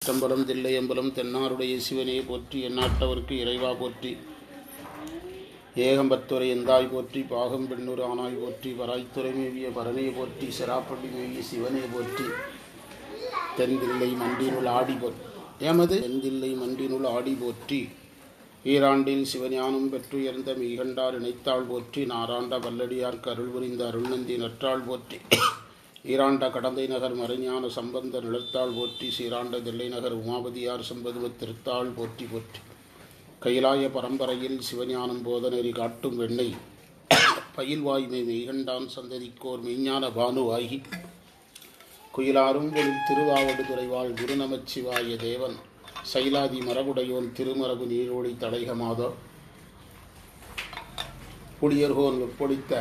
சிற்றம்பலம் தில்லையம்பலம் தென்னாருடைய சிவனே போற்றி, எந்நாட்டவர்க்கு இறைவா போற்றி, ஏகம்பத்துறை எந்தாய் போற்றி, பாகம் பெண்ணூர் ஆனாய் போற்றி, வராய்த்துறை மேவிய பரனே போற்றி, சிராப்பள்ளி மேவிய சிவனே போற்றி, தென்தில்லை மண்டினுள் ஆடி போற்றி, தென்தில்லை மண்டினுள் ஆடி போற்றி, ஈராண்டில் சிவஞானம் பெற்றுயர்ந்த மெய்கண்டார் இணைத்தாள் போற்றி, நாராண்ட வல்லடியார்க்கு அருள் புரிந்த அருள்நந்தி நற்றாள் போற்றி, ஈராண்ட கடந்தை நகர் மறைஞான சம்பந்த நிலத்தாள் போற்றி, சீராண்ட தில்லை நகர் உமாபதியார் சம்பதுவத் திருத்தாள் போற்றி போற்றி, கைலாய பரம்பரையில் சிவஞானம் போதநெறி காட்டும் வெண்ணை பயில்வாய்மை மெய்கண்டான் சந்ததிக்கோர் மெய்ஞான பானுவாகி, குயிலாரும் பொருள் திருவாவடு துறைவாள் குருநமச்சிவாய தேவன், சைலாதி மரபுடையோன் திருமரபு நீரோடி தடைகமாதோ, புடியர்கோன் வெப்பொழித்த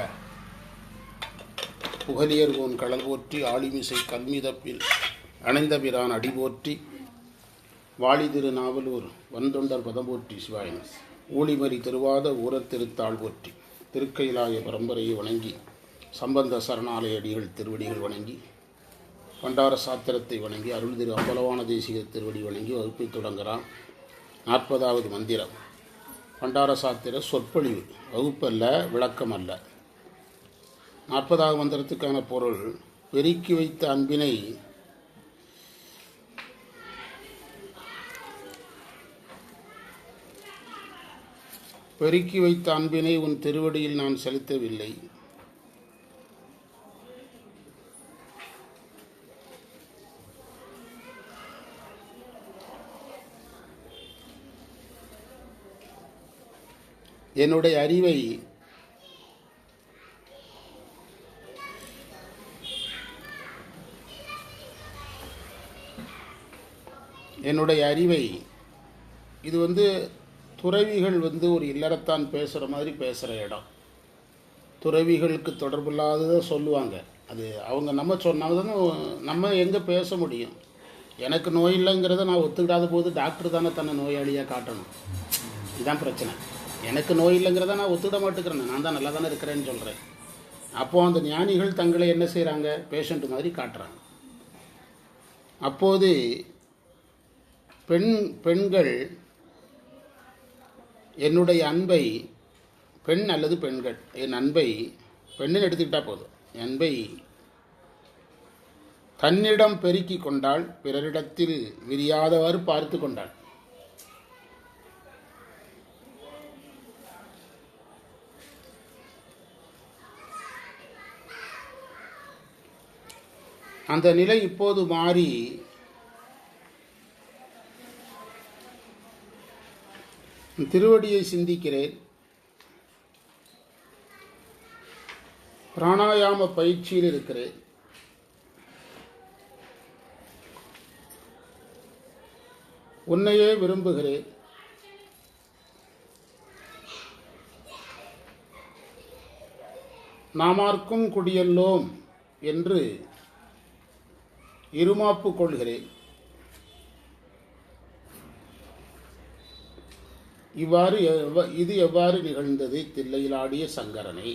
புகலியர்கோன் கடல் போற்றி, ஆளிமிசை கல்மிதப்பில் அணைந்த பிரான் அடி போற்றி, வாழி திரு நாவலூர் வந்தொண்டர் பதம் போற்றி சிவாயன, ஊழிமறி திருவாத ஊரத் திருத்தாள் போற்றி, திருக்கைலாய பரம்பரையை வணங்கி, சம்பந்த சரணாலய அடிகள் திருவடிகள் வணங்கி, பண்டார சாத்திரத்தை வணங்கி, அருள் திரு அம்பலவான தேசிக திருவடி வணங்கி வகுப்பை தொடங்குகிறான். 40வது மந்திரம். பண்டார சாத்திர சொற்பொழிவு, வகுப்பல்ல, விளக்கம் அல்ல. 40வது மந்திரத்துக்கான பொருள்: பெருக்கி வைத்த அன்பினை உன் திருவடியில் நான் செலுத்தவில்லை. என்னுடைய அறிவை இது துறவிகள் ஒரு இல்லறத்தான் பேசுகிற மாதிரி பேசுகிற இடம். துறவிகளுக்கு தொடர்பில்லாததை சொல்லுவாங்க. அது அவங்க நம்ம சொன்னால்தான் நம்ம எங்கே பேச முடியும். எனக்கு நோய் இல்லைங்கிறத நான் ஒத்துக்கிடாத போது டாக்டர் தானே தன்னை நோயாளியாக காட்டணும். இதுதான் பிரச்சனை. எனக்கு நோய் இல்லைங்கிறத நான் ஒத்துக்கிட மாட்டேங்கிறேன். நான் தான் நல்லா தானே இருக்கிறேன்னு சொல்கிறேன். அப்போது அந்த ஞானிகள் தங்களை என்ன செய்கிறாங்க? பேஷண்ட் மாதிரி காட்டுறாங்க. அப்போது பெண்கள் என்னுடைய அன்பை, பெண் அல்லது பெண்கள் என் அன்பை, பெண்ணில் எடுத்துக்கிட்டால் போதும், என் அன்பை தன்னிடம் பெருக்கி கொண்டாள், பிறரிடத்தில் விரியாதவாறு பார்த்து கொண்டாள். அந்த நிலை இப்போது மாறி திருவடியை சிந்திக்கிறேன். பிராணாயாம பயிற்சியில் இருக்கிறேன். உன்னையே விரும்புகிறேன். நாமார்க்கும் குடியல்லோம் என்று இருமாப்பு கொள்கிறேன். இது எவ்வாறு நிகழ்ந்தது? தில்லையில் ஆடிய சங்கரனை.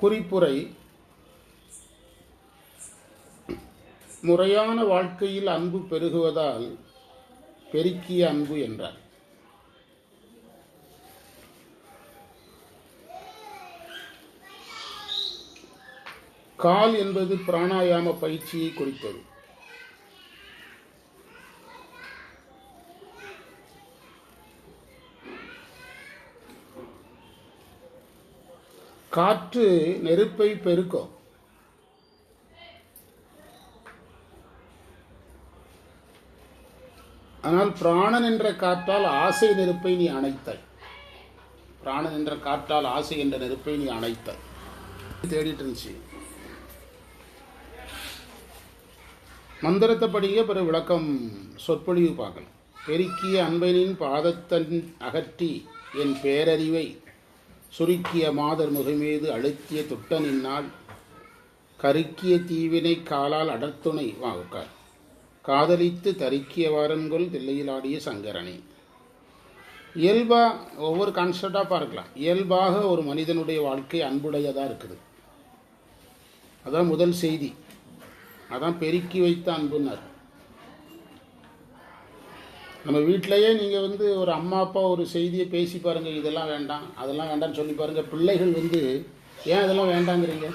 குறிப்புரை: முறையான வாழ்க்கையில் அன்பு பெருகுவதால் பெருக்கிய அன்பு என்றார். கால் என்பது பிராணாயாம பயிற்சியை குறித்தது. காற்று நெருப்பை பெருக்கும். ஆனால் பிராணன் என்ற காற்றால் ஆசை நெருப்பை நீ அணைத்தாய். பிராணன் என்ற காற்றால் ஆசை என்ற நெருப்பை நீ அணைத்தாய். தேடிட்டு இருந்துச்சு. மந்திரத்தை படிக்க பிறகு விளக்கம் சொற்பொழிவு பார்க்கலாம். பெருக்கிய அன்பனின் பாதத்தன் அகற்றி என் பேரறிவை சுருக்கிய மாதர் முகமீது அழுத்திய துட்டனின்னால் கருக்கிய தீவினை காலால் அடர்த்துணை காதலித்து தருக்கிய வாரன்கொள் தில்லையிலாடிய சங்கரனை. இயல்பாக ஒவ்வொரு கான்செப்டாக பார்க்கலாம். இயல்பாக ஒரு மனிதனுடைய வாழ்க்கை அன்புடையதாக இருக்குது. அதான் முதல் செய்தி. அதான் பெருக்கி வைத்த அன்புன்னார். நம்ம வீட்டிலையே நீங்கள் வந்து ஒரு அம்மா அப்பா ஒரு செய்தியை பேசி பாருங்கள், இதெல்லாம் வேண்டாம் அதெல்லாம் வேண்டாம்னு சொல்லி பாருங்கள். பிள்ளைகள் வந்து ஏன் இதெல்லாம் வேண்டாங்கிறீங்க,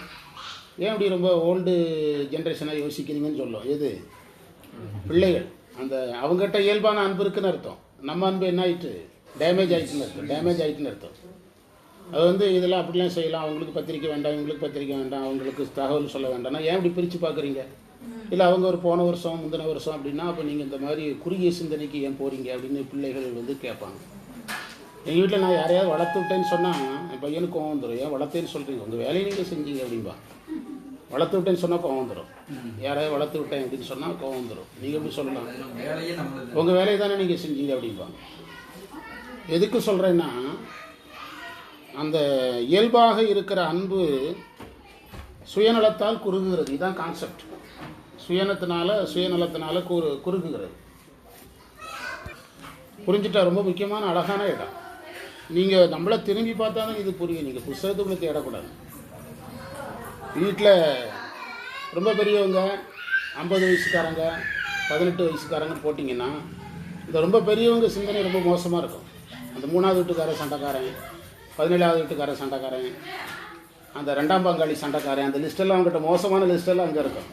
ஏன் அப்படி ரொம்ப ஓல்டு ஜென்ரேஷனாக யோசிக்கிறீங்கன்னு சொல்லும். எது பிள்ளைகள் அந்த அவங்ககிட்ட இயல்பான அன்பு இருக்குன்னு அர்த்தம். நம்ம அன்பு என்ன ஆயிட்டு டேமேஜ் ஆகிட்டுன்னு அர்த்தம். அது வந்து இதெல்லாம் அப்படிலாம் செய்யலாம், அவங்களுக்கு பத்திரிக்கை வேண்டாம் இவங்களுக்கு பத்திரிக்கை வேண்டாம் அவங்களுக்கு தகவல் சொல்ல வேண்டாம்னா ஏன் இப்படி பிரித்து பார்க்குறீங்க? இல்லை அவங்க ஒரு போன வருஷம் முந்தின வருஷம் அப்படின்னா அப்போ நீங்கள் இந்த மாதிரி குறுகிய சிந்தனைக்கு ஏன் போகிறீங்க அப்படின்னு பிள்ளைகள் வந்து கேட்பாங்க. எங்கள் வீட்டில் நான் யாரையாவது வளர்த்து விட்டேன்னு சொன்னால் என் பையனுக்கு கோவம் வந்துடும். ஏன் வளர்த்தேன்னு சொல்கிறீங்க, உங்கள் வேலையை நீங்கள் செஞ்சீங்க அப்படின்பா. வளர்த்து விட்டேன்னு சொன்னால் கோவம் வந்துடும். யாரையாவது வளர்த்து விட்டேன் அப்படின்னு சொன்னால் கோவம் வந்துடும். நீங்கள் எப்படி சொல்லலாம், உங்கள் வேலையை தானே நீங்கள் செஞ்சீங்க அப்படின்பாங்க. எதுக்கு சொல்கிறேன்னா அந்த இயல்பாக இருக்கிற அன்பு சுயநலத்தால் குறுகுகிறது. இதுதான் கான்செப்ட். சுயநலத்தினால குறுகுகிறது. புரிஞ்சுட்டா ரொம்ப முக்கியமான அழகான இடம். நீங்கள் நம்மளை திரும்பி பார்த்தா தான் இது புரியும். நீங்கள் புத்தகத்துக்குள்ள தேடக்கூடாது. வீட்டில் ரொம்ப பெரியவங்க 50 வயசுக்காரங்க 18 வயசுக்காரங்க போட்டிங்கன்னா இந்த ரொம்ப பெரியவங்க சிந்தனை ரொம்ப மோசமாக இருக்கும். அந்த 3வது வீட்டுக்காரன் சண்டைக்காரன், 17வது வீட்டுக்காரன் சண்டைக்காரன், அந்த 2ஆம் பங்காளி சண்டைக்காரன், அந்த லிஸ்ட்டெல்லாம் அவங்ககிட்ட மோசமான லிஸ்ட்டெல்லாம் அங்கே இருக்கும்.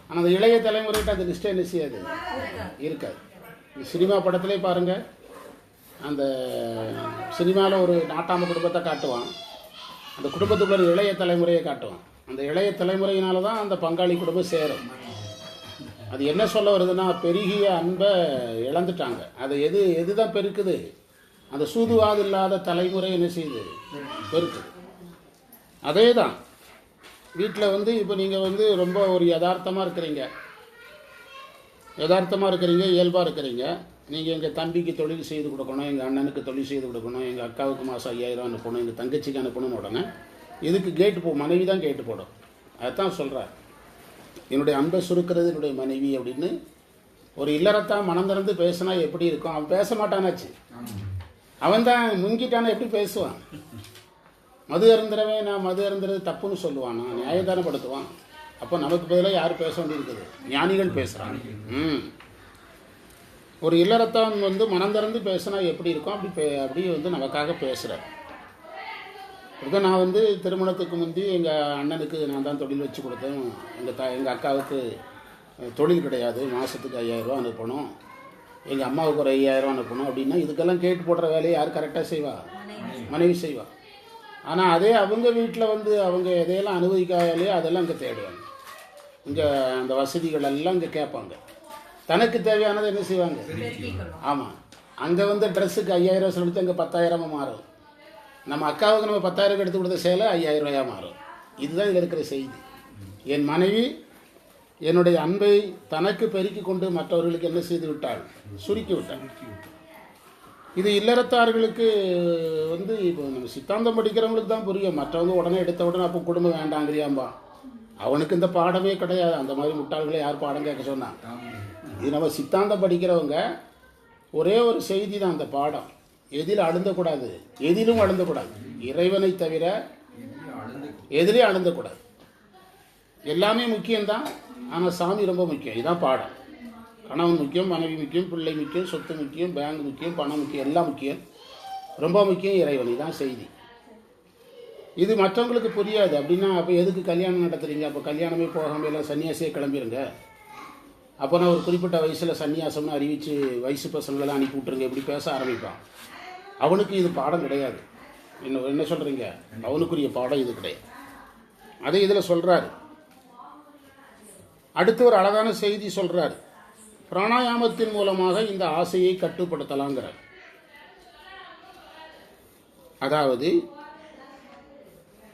ஆனால் அந்த இளைய தலைமுறைகிட்ட அந்த லிஸ்ட்டை என்ன செய்யாது, இருக்காது. சினிமா படத்திலே பாருங்கள், அந்த சினிமாவில் ஒரு நாட்டாம குடும்பத்தை காட்டுவான், அந்த குடும்பத்துக்குள்ள இளைய தலைமுறையை காட்டுவான். அந்த இளைய தலைமுறையினால தான் அந்த பங்காளி குடும்பம் சேரும். அது என்ன சொல்ல வருதுன்னா பெருகிய அன்பை இழந்துட்டாங்க. அதை எது தான் பெருக்குது, அந்த சூதுவாது இல்லாத தலைமுறை என்ன செய்யுது, பெருக்குது. அதே தான் வீட்டில் வந்து இப்போ நீங்கள் வந்து ரொம்ப ஒரு யதார்த்தமாக இருக்கிறீங்க, இயல்பாக இருக்கிறீங்க. நீங்கள் எங்கள் தம்பிக்கு தொழில் செய்து கொடுக்கணும், எங்கள் அண்ணனுக்கு தொழில் செய்து கொடுக்கணும், எங்கள் அக்காவுக்கு மாதம் 5000 அனுப்பணும், எங்கள் தங்கச்சிக்கு அனுப்பணும்னு உடனே இதுக்கு கேட்டு மனைவி தான் கேட்டு போடும். அதுதான் சொல்கிறார், என்னுடைய அன்பை சுருக்கிறது என்னுடைய மனைவி அப்படின்னு. ஒரு இல்லறத்தான் மனம் திறந்து பேசினா எப்படி இருக்கும்? அவன் பேச மாட்டானாச்சு, அவன் தான் முங்கிட்டானா எப்படி பேசுவான்? மது அருந்துறவன் நான் மது அருந்துறது தப்புன்னு சொல்லுவானா, நியாயதானப்படுத்துவான். அப்போ நமக்கு பதிலாக யார் பேச வேண்டியிருக்குது? ஞானிகள் பேசுகிறாங்க. ஒரு இல்லறத்தான் வந்து மனம் திறந்து பேசினா எப்படி இருக்கும்? அப்படி வந்து நமக்காக பேசுகிறார். அதுதான் நான் வந்து திருமணத்துக்கு முந்தி எங்கள் அண்ணனுக்கு நான் தான் தொழில் வச்சு கொடுத்தேன். எங்கள் அக்காவுக்கு தொழில் கிடையாது, மாதத்துக்கு 5000 ரூபா அனுப்பணும், எங்கள் அம்மாவுக்கு ஒரு 5000 அனுப்பணும் அப்படின்னா இதுக்கெல்லாம் கேட்டு போடுற வேலையை யார் கரெக்டாக செய்வா? மனைவி செய்வா. ஆனால் அதே அவங்க வீட்டில் வந்து அவங்க எதையெல்லாம் அனுமதிக்காதலையோ அதெல்லாம் இங்கே தேடுவாங்க. இங்கே அந்த வசதிகள் எல்லாம் இங்கே கேட்பாங்க. தனக்கு தேவையானதை என்ன செய்வாங்க? ஆமாம், அங்கே வந்து ட்ரெஸ்ஸுக்கு 5000 செலுத்தி அங்கே 10,000 மாறும். நம்ம அக்காவுக்கு நம்ம 10,000 எடுத்து கொடுத்த சேலை 5000 ரூபாயாக மாறும். இதுதான் இதில் இருக்கிற செய்தி. என் மனைவி என்னுடைய அன்பை தனக்கு பெருக்கி கொண்டு மற்றவர்களுக்கு என்ன செய்து விட்டாள்? சுருக்கி விட்டாள். இது இல்லறத்தார்களுக்கு வந்து இப்போ நம்ம சித்தாந்தம் படிக்கிறவங்களுக்கு தான் புரியும். மற்றவங்க உடனே எடுத்த உடனே அப்போ குடும்பம் வேண்டாங்கிறியாம்பா. அவனுக்கு இந்த பாடமே கிடையாது. அந்த மாதிரி முட்டாள்களை யார் பாடம் கேட்க சொன்னான்? இது நம்ம சித்தாந்தம் படிக்கிறவங்க ஒரே ஒரு செய்தி தான் அந்த பாடம். எதில் அழுந்தக்கூடாது, எதிலும் அழுந்தக்கூடாது. இறைவனை தவிர எதிலே அழுந்தக்கூடாது. எல்லாமே முக்கியம்தான், ஆனால் சாமி ரொம்ப முக்கியம். இதுதான் பாடம். கணவன் முக்கியம், மனைவி முக்கியம், பிள்ளை முக்கியம், சொத்து முக்கியம், பேங்க் முக்கியம், பணம் முக்கியம், எல்லாம் முக்கியம். ரொம்ப முக்கியம் இறைவன். இதுதான் செய்தி. இது மற்றவங்களுக்கு புரியாது. அப்படின்னா அப்போ எதுக்கு கல்யாணம் நடத்துறீங்க? அப்போ கல்யாணமே போகாமல் எல்லாம் சன்னியாசியே கிளம்பிடுங்க. அப்போ நான் ஒரு குறிப்பிட்ட வயசில் சன்னியாசம்னு அறிவித்து வயசு பசங்களெல்லாம் அனுப்பி விட்டுருங்க, இப்படி பேச ஆரம்பிப்பான். அவனுக்கு இது பாடம் கிடையாது. என்ன சொல்கிறீங்க? அவனுக்குரிய பாடம் இது கிடையாது. அதை இதில் சொல்கிறாரு. அடுத்து ஒரு அழகான செய்தி சொல்கிறார். பிராணாயாமத்தின் மூலமாக இந்த ஆசையை கட்டுப்படுத்தலாங்கிறார். அதாவது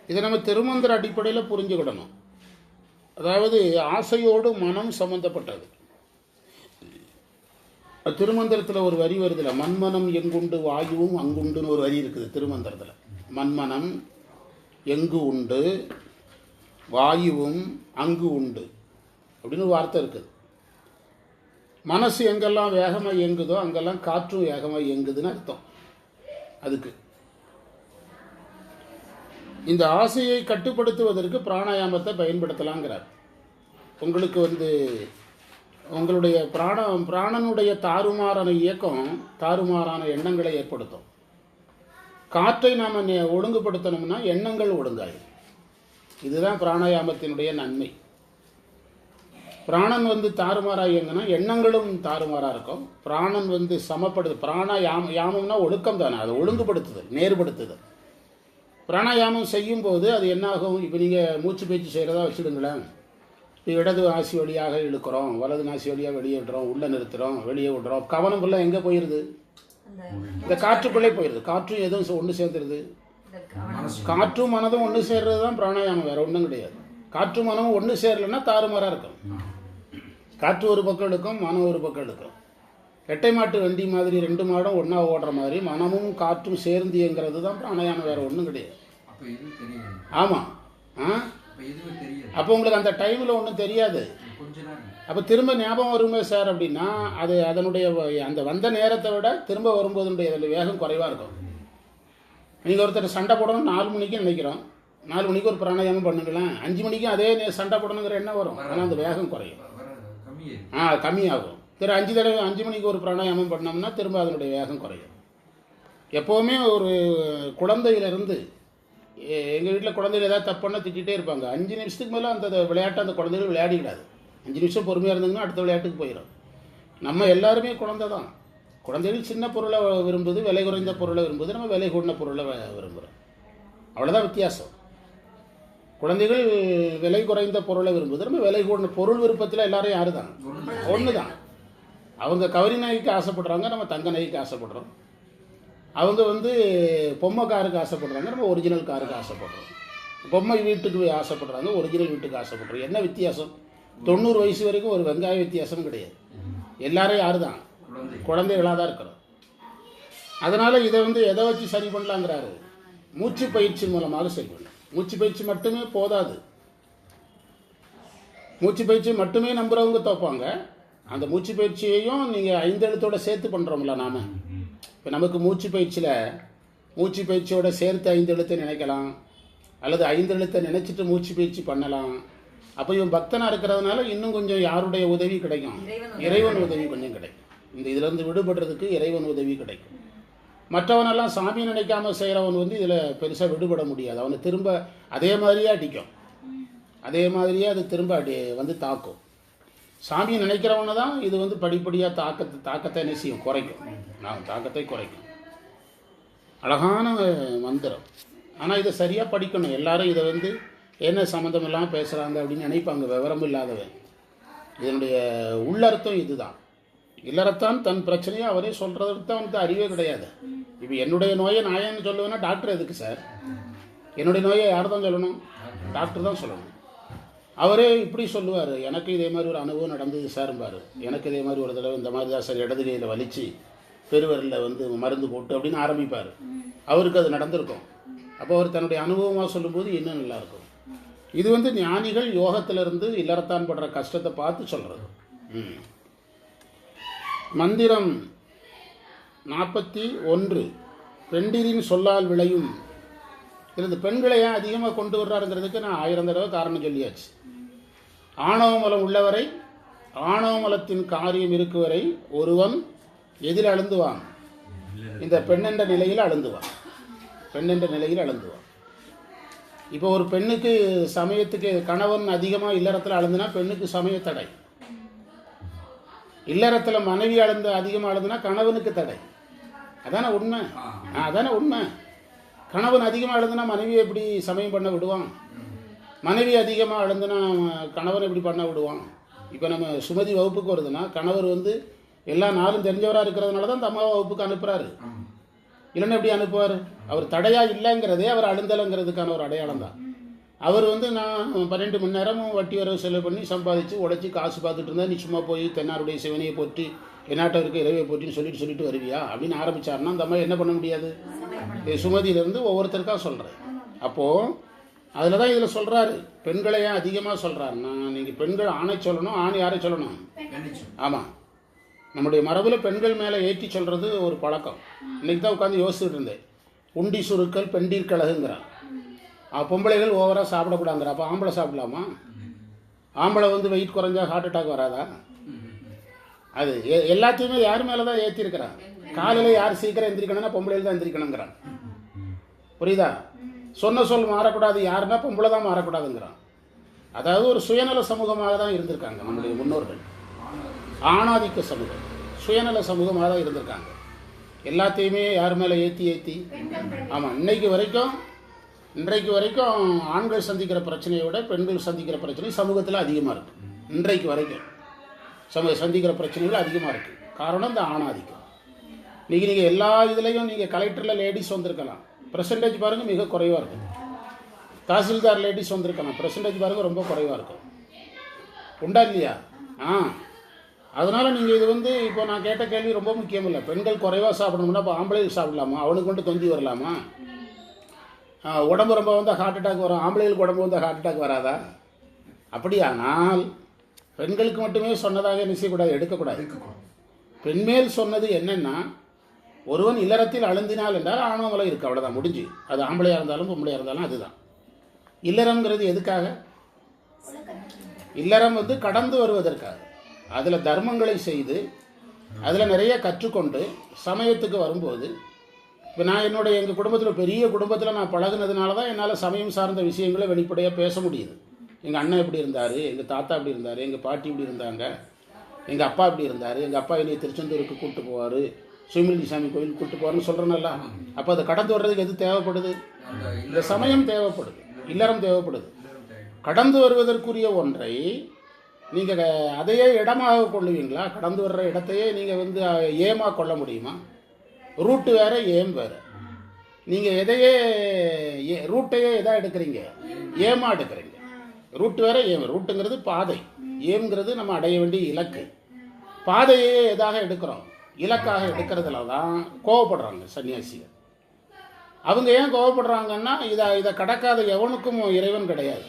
இதை நம்ம திருமந்திர அடிப்படையில் புரிஞ்சுக்கிடணும். அதாவது ஆசையோடு மனம் சம்பந்தப்பட்டது. திருமந்திரத்தில் ஒரு வரி வருதுல, மண்மனம் எங்குண்டு வாயுவும் அங்குண்டுன்னு ஒரு வரி இருக்குது திருமந்திரத்தில். மண்மனம் எங்கு உண்டு வாயுவும் அங்கு உண்டு அப்படின்னு ஒரு வார்த்தை இருக்குது. மனசு எங்கெல்லாம் வேகமாக இயங்குதோ அங்கெல்லாம் காற்றும் வேகமாக இயங்குதுன்னு அர்த்தம். அதுக்கு இந்த ஆசையை கட்டுப்படுத்துவதற்கு பிராணாயாமத்தை பயன்படுத்தலாங்கிறார். உங்களுக்கு உங்களுடைய பிராணனுடைய தாறுமாறான இயக்கம் தாறுமாறான எண்ணங்களை ஏற்படுத்தும். காற்றை நாம் ஒழுங்குபடுத்தணும்னா எண்ணங்கள் ஒழுங்காயும். இதுதான் பிராணாயாமத்தினுடைய நன்மை. பிராணன் தாறுமாறாக இயங்கினா எண்ணங்களும் தாறுமாறாக இருக்கும். பிராணன் பிராணாயாமம்னா ஒழுக்கம் தானே, அதை ஒழுங்குபடுத்துதல், நேர்படுத்துதல். பிராணாயாமம் செய்யும் போது அது என்னாகும்? இப்போ நீங்கள் மூச்சு பயிற்சி செய்கிறதா வச்சுடுங்களேன். இடது நாசி வழியாக இழுக்கிறோம், வலது நாசி வழியாக வெளியே விடுறோம், உள்ளே நிறுத்துகிறோம், வெளியே விடுறோம். கவனம் ஃபுல்லாக எங்கே போயிடுது? இந்த காற்றுக்குள்ளே போயிடுது. காற்றும் எதுவும் ஒன்று சேர்ந்துருது. காற்றும் மனதும் ஒன்று சேர்றது தான் பிராணாயாமம், வேறு ஒன்றும் கிடையாது. காற்று மனமும் ஒன்று சேரலைன்னா தாறுமாறாக இருக்கும். காற்று ஒரு பக்கம் எடுக்கும், மனம் ஒரு பக்கம் எடுக்கும். ரெட்டை மாட்டு வண்டி மாதிரி 2 மாடும் ஒன்றா ஓடுற மாதிரி மனமும் காற்றும் சேர்ந்தியங்கிறது தான் பிராணாயாமம், வேறு ஒன்றும் கிடையாது. ஆமாம். அப்போ உங்களுக்கு அந்த டைமில் ஒன்றும் தெரியாது. அப்போ திரும்ப ஞாபகம் வருமே சார் அப்படின்னா அது அதனுடைய அந்த வந்த நேரத்தை விட திரும்ப வரும்போதுடைய அதில் வேகம் குறைவாக இருக்கும். நீங்கள் ஒருத்தர் சண்டை போடணும் 4 மணிக்கு நினைக்கிறோம், 4 மணிக்கு ஒரு பிராணாயாமம் பண்ணுங்களேன், 5 மணிக்கும் அதே சண்டை போடணுங்கிற எண்ணம் வரும். ஆனால் அந்த வேகம் குறையும், கம்மியாகும். 5 மணிக்கு ஒரு பிராணாயாமம் பண்ணோம்னா திரும்ப அதனுடைய வேகம் குறையும். எப்போவுமே ஒரு குழந்தையிலிருந்து, எங்கள் வீட்டில் குழந்தைகள் ஏதாவது தப்புன்னா திட்டிகிட்டே இருப்பாங்க. 5 நிமிஷத்துக்கு மேலே அந்த விளையாட்டை அந்த குழந்தைகள் விளையாடிக்கிடாது. 5 நிமிஷம் பொறுமையாக இருந்ததுன்னா அடுத்த விளையாட்டுக்கு போயிடும். நம்ம எல்லாருமே குழந்தை தான். குழந்தைகள் சின்ன பொருளை விரும்புது, விலை குறைந்த பொருளை விரும்புது, நம்ம விலை கூடின பொருளை விரும்புகிறோம். அவ்வளோதான் வித்தியாசம். குழந்தைகள் விலை குறைந்த பொருளை விரும்புது, நம்ம விலை கூடின பொருள் விருப்பத்தில் எல்லாரும் யாரு தான்? ஒன்று தான். அவங்க கவரி நகைக்கு ஆசைப்படுறாங்க, நம்ம தங்க நகைக்கு ஆசைப்படுறோம். அவங்க பொம்மை காருக்கு ஆசைப்படுறாங்க, நம்ம ஒரிஜினல் காருக்கு ஆசைப்படுறோம். பொம்மை வீட்டுக்கு ஆசைப்படுறாங்க, ஒரிஜினல் வீட்டுக்கு ஆசைப்படுறோம். என்ன வித்தியாசம்? 90 வயசு வரைக்கும் ஒரு வெங்காய வித்தியாசம் கிடையாது. எல்லாரும் யாரு தான்? குழந்தைகளாக தான் இருக்கிறோம். அதனால் இதை எதை வச்சு சரி பண்ணலாங்கிறாரு? மூச்சு பயிற்சி மூலமாக சரி பண்ணலாம். மூச்சு பயிற்சி மட்டுமே போதாது. மூச்சு பயிற்சி மட்டுமே நம்புறவங்க தோப்பாங்க. அந்த மூச்சு பயிற்சியையும் நீங்கள் 5 எழுத்தோட சேர்த்து பண்ணுறோம்ல நாம. இப்போ நமக்கு மூச்சு பயிற்சியோட சேர்த்து 5 எழுத்தை நினைக்கலாம், அல்லது 5 எழுத்தை நினைச்சிட்டு மூச்சு பயிற்சி பண்ணலாம். அப்போ இவன் பக்தனாக இருக்கிறதுனால இன்னும் கொஞ்சம் யாருடைய உதவி கிடைக்கும்? இறைவன் உதவி கொஞ்சம் கிடைக்கும். இதிலிருந்து விடுபடுறதுக்கு இறைவன் உதவி கிடைக்கும். மற்றவனெல்லாம் சாமி நினைக்காம செய்கிறவன் இதில் பெருசாக விடுபட முடியாது. அவனை திரும்ப அதே மாதிரியே அடிக்கும், அதே மாதிரியே அது திரும்ப தாக்கும். சாமி நினைக்கிறவனை தான் இது படிப்படியாக தாக்கத்தை என்ன செய்யும்? குறைக்கும். தாக்கத்தை குறைக்கும். அழகான மந்திரம். ஆனால் இதை சரியாக படிக்கணும். எல்லாரும் இதை என்ன சம்மந்தம் இல்லாமல் பேசுகிறாங்க அப்படின்னு நினைப்பாங்க, விவரம் இல்லாதவன். இதனுடைய உள்ளர்த்தம் இதுதான். இல்லறத்தான் தன் பிரச்சனையை அவரே சொல்கிறதுக்கு தான் அறிவே கிடையாது. இப்போ என்னுடைய நோயை நான் ஏன்னு சொல்லுவேன்னா டாக்டர் எதுக்கு சார்? என்னுடைய நோயை யார் தான் சொல்லணும்? டாக்டர் தான் சொல்லணும். அவரே இப்படி சொல்லுவார், எனக்கு இதே மாதிரி ஒரு அனுபவம் நடந்தது சார்பார். எனக்கு இதே மாதிரி ஒரு தடவை இந்த மாதிரி தான் சார் இடது கையில் வலிச்சு பெருவரில் மருந்து போட்டு அப்படின்னு ஆரம்பிப்பார். அவருக்கு அது நடந்திருக்கும். அப்போ அவர் தன்னுடைய அனுபவமாக சொல்லும்போது இன்னும் நல்லாயிருக்கும். இது ஞானிகள் யோகத்திலிருந்து இல்லறத்தான் படுற கஷ்டத்தை பார்த்து சொல்கிறது. மந்திரம் 41 பெண்டிரின் சொல்லால் விளையும். இந்த பெண்களை ஏன் அதிகமாக கொண்டு வர்றாருங்கிறதுக்கு நான் 1000 தடவை காரணம் சொல்லியாச்சு. ஆணவமலம் உள்ளவரை, ஆணவமலத்தின் காரியம் இருக்குவரை ஒருவன் எதில் அழுந்துவான்? இந்த பெண்ணென்ற நிலையில் அழுந்துவான். பெண்ணென்ற நிலையில் அழுந்துவான். இப்போ ஒரு பெண்ணுக்கு சமயத்துக்கு கணவன் அதிகமாக இல்லறத்தில் அழுந்துனா பெண்ணுக்கு சமய தடை. இல்லறத்தில் மனைவி அதிகமாக அழுதுனா கணவனுக்கு தடை. அதான உண்மை. அதான உண்மை. கணவன் அதிகமாக அழுதுனா மனைவியை எப்படி சமயம் பண்ண விடுவான்? மனைவி அதிகமாக அழுதுனா கணவன் எப்படி பண்ண விடுவான்? இப்போ நம்ம சுமதி வகுப்புக்கு வருதுன்னா கணவர் எல்லா நாளும் தெரிஞ்சவராக இருக்கிறதுனால தான் அந்த அம்மா வகுப்புக்கு அனுப்புகிறாரு. இல்லைன்னா எப்படி அனுப்புவார்? அவர் தடையாக இல்லைங்கிறதே அவர் அழுந்தலைங்கிறதுக்கான ஒரு அடையாளம் தான். அவர் நான் 12 மணி நேரமும் வட்டி வரவு செலவு பண்ணி சம்பாதிச்சு உழைச்சி காசு பார்த்துட்டு இருந்தால் நீ சும்மா போய் தென்னாருடைய சிவனையை போற்றி என்னாட்ட இருக்க இறைவை போற்றின்னு சொல்லிட்டு வருவியா அப்படின்னு ஆரம்பித்தாருன்னா அந்த அம்மா என்ன பண்ண முடியாது? சுமதியிலேருந்து ஒவ்வொருத்தருக்காக சொல்கிறேன். அப்போது அதில் தான் இதில் சொல்கிறாரு, பெண்களை ஏன் அதிகமாக சொல்கிறாருன்னா, நீங்கள் பெண்கள் ஆணை சொல்லணும், ஆண் யாரை சொல்லணும்? ஆமாம், நம்முடைய மரபில் பெண்கள் மேலே ஏற்றி சொல்கிறது ஒரு பழக்கம். இன்றைக்கி தான் உட்காந்து யோசிச்சுட்டு இருந்தேன். உண்டி சுருக்கள் பெண்டீர் கழகுங்கிறான். பொம்பளைகள் ஓவராக சாப்பிடக்கூடாங்கிற. அப்போ ஆம்பளை சாப்பிடலாமா? ஆம்பளை வந்து வெயிட் குறைஞ்சா ஹார்ட் அட்டாக் வராதா? அது எல்லாத்தையுமே யார் மேலே தான் ஏற்றிருக்கிறான். காலையில் யார் சீக்கிரம் எந்திரிக்கணும்னா பொம்பளையில் தான் எந்திரிக்கணுங்கிறான். புரியுதா? சொன்ன சொல் மாறக்கூடாது யாருன்னா பொம்பளை தான் மாறக்கூடாதுங்கிறான். அதாவது ஒரு சுயநல சமூகமாக தான் இருந்திருக்காங்க நம்முடைய முன்னோர்கள். ஆணாதிக்க சமூகம், சுயநல சமூகமாக தான் இருந்திருக்காங்க. எல்லாத்தையுமே யார் மேலே ஏற்றி ஆமாம். இன்றைக்கு வரைக்கும் ஆண்கள் சந்திக்கிற பிரச்சனையை விட பெண்கள் சந்திக்கிற பிரச்சனை சமூகத்தில் அதிகமாக இருக்குது. இன்றைக்கு வரைக்கும் சந்திக்கிற பிரச்சனைகள் அதிகமாக இருக்குது. காரணம் இந்த ஆணாதிக்கம். நீங்கள் எல்லா இதுலேயும் நீங்கள் கலெக்டரில் லேடிஸ் வந்திருக்கலாம், பெர்சன்டேஜ் பாருங்கள் மிக குறைவாக இருக்கும். தாசில்தார் லேடிஸ் வந்திருக்கலாம், பெர்சன்டேஜ் பாருங்கள் ரொம்ப குறைவாக இருக்கும். உண்டா இல்லையா? அதனால் நீங்கள் இது வந்து இப்போ நான் கேட்ட கேள்வி ரொம்ப முக்கியம் இல்லை. பெண்கள் குறைவாக சாப்பிடணும்னா இப்போ ஆம்பளைகள் சாப்பிடலாமா? அவனுக்கு கொண்டு தொந்தி வரலாமா? உடம்பு ரொம்ப வந்தால் ஹார்ட் அட்டாக் வரும், ஆம்பளைகளுக்கு உடம்பு வந்தால் ஹார்ட் அட்டாக் வராதா? அப்படியானால் பெண்களுக்கு மட்டுமே சொன்னதாக என்ன செய்யக்கூடாது, எடுக்கக்கூடாது. பெண்மேல் சொன்னது என்னென்னா, ஒருவன் இல்லறத்தில் அழுந்தினால் என்றால் ஆணவமலம் இருக்குது, அவ்வளோதான், முடிஞ்சு. அது ஆம்பளையாக இருந்தாலும் பொம்பளையாக இருந்தாலும் அதுதான். இல்லறம்ங்கிறது எதுக்காக? இல்லறம் வந்து கடந்து வருவதற்காக. அதில் தர்மங்களை செய்து அதில் நிறைய கற்றுக்கொண்டு சமயத்துக்கு வரும்போது, இப்போ நான் எங்கள் குடும்பத்தில் பெரிய குடும்பத்தில் நான் பழகுனதுனால தான் என்னால் சமயம் சார்ந்த விஷயங்களை வெளிப்படையாக பேச முடியுது. எங்கள் அண்ணன் எப்படி இருந்தார், எங்கள் தாத்தா எப்படி இருந்தார், எங்கள் பாட்டி இப்படி இருந்தாங்க, எங்கள் அப்பா இப்படி இருந்தார், எங்கள் அப்பா என்னை திருச்செந்தூருக்கு கூப்பிட்டு போவார், சுயமிலி சாமி கோயிலுக்கு கூப்பிட்டு போவார்னு சொல்கிறேன்னல்ல. அப்போ அதை கடந்து வர்றதுக்கு எது தேவைப்படுது? இந்த சமயம் தேவைப்படுது, இல்லறம் தேவைப்படுது. கடந்து வருவதற்குரிய ஒன்றை நீங்கள் அதையே இடமாக கொள்ளுவீங்களா? கடந்து வர்ற இடத்தையே நீங்கள் வந்து ஏமாக கொள்ள முடியுமா? ரூட்டு வேறு, ஏம் வேறு. நீங்கள் எதையே ரூட்டையே எதாக எடுக்கிறீங்க, ஏமா எடுக்கிறீங்க. ரூட்டு வேறு, ஏம். ரூட்டுங்கிறது பாதை, ஏம்ங்கிறது நம்ம அடைய வேண்டிய இலக்கு. பாதையே எதாக எடுக்கிறோம், இலக்காக எடுக்கிறதுல தான் கோவப்படுறாங்க சன்னியாசிகள். அவங்க ஏன் கோவப்படுறாங்கன்னா, இதை கடக்காத எவனுக்கும் இறைவன் கிடையாது.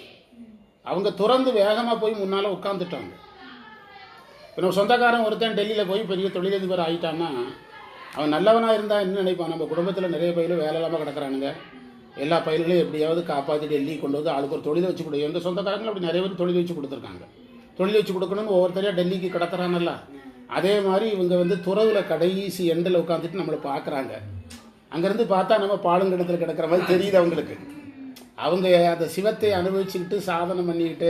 அவங்க துறந்து வேகமாக போய் முன்னால் உட்காந்துட்டாங்க. இப்போ நம்ம சொந்தக்காரன் ஒருத்தன் டெல்லியில் போய் பெரிய தொழிலதிபர் ஆகிட்டான்னா, அவன் நல்லவனாக இருந்தால் என்ன நினைப்பான்? நம்ம குடும்பத்தில் நிறைய பயிலும் வேலை இல்லாமல் கிடக்கிறானுங்க, எல்லா பயிர்களையும் எப்படியாவது காப்பாற்றி டெல்லி கொண்டு வந்து ஆளுக்கு ஒரு தொழிலை வச்சு கொடு. எங்கள் சொந்தக்காரங்களும் அப்படி நிறைய பேர் தொழில் வச்சு கொடுத்துருக்காங்க. தொழில் வச்சு கொடுக்கணும்னு ஒவ்வொருத்தரையாக டெல்லிக்கு கடத்துறானல்ல. அதே மாதிரி இவங்க வந்து துறவில் கடைசி எண்டில் உட்காந்துட்டு நம்மளை பார்க்குறாங்க. அங்கேருந்து பார்த்தா நம்ம பாலுங்கிடத்தில் கிடக்கிற மாதிரி தெரியுது அவங்களுக்கு. அவங்க அந்த சிவத்தை அனுபவிச்சுக்கிட்டு சாதனை பண்ணிக்கிட்டு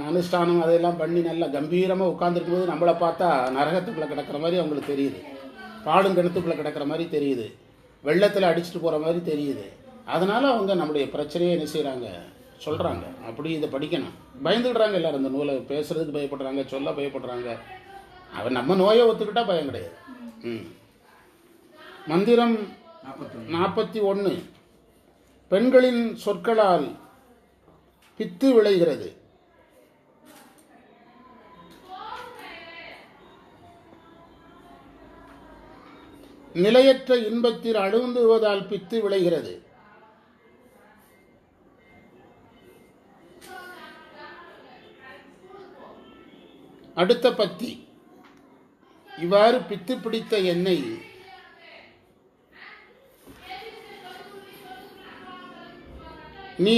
அனுஷ்டானம் அதையெல்லாம் பண்ணி நல்லா கம்பீரமாக உட்காந்துருக்கும்போது நம்மளை பார்த்தா நரகத்துக்குள்ளே கிடக்கிற மாதிரி அவங்களுக்கு தெரியுது, பாலுங்கிணத்துக்குள்ளே கிடக்கிற மாதிரி தெரியுது, வெள்ளத்தில் அடிச்சுட்டு போகிற மாதிரி தெரியுது. அதனால் அவங்க நம்முடைய பிரச்சனையை என்ன செய்கிறாங்க, சொல்கிறாங்க. அப்படி இதை படிக்கணும். பயந்துடுறாங்க எல்லோரும். இந்த நூலை பேசுகிறதுக்கு பயப்படுறாங்க, சொல்ல பயப்படுறாங்க. அவன் நம்ம நோயை ஒத்துக்கிட்டால் பயம் கிடையாது. மந்திரம் 41. பெண்களின் சொற்களால் பித்து விளைகிறது. நிலையற்ற இன்பத்தில் அழுந்துவதால் பித்து விளைகிறது. அடுத்த பத்தி. இவ்வாறு பித்து பிடித்த என்னை நீ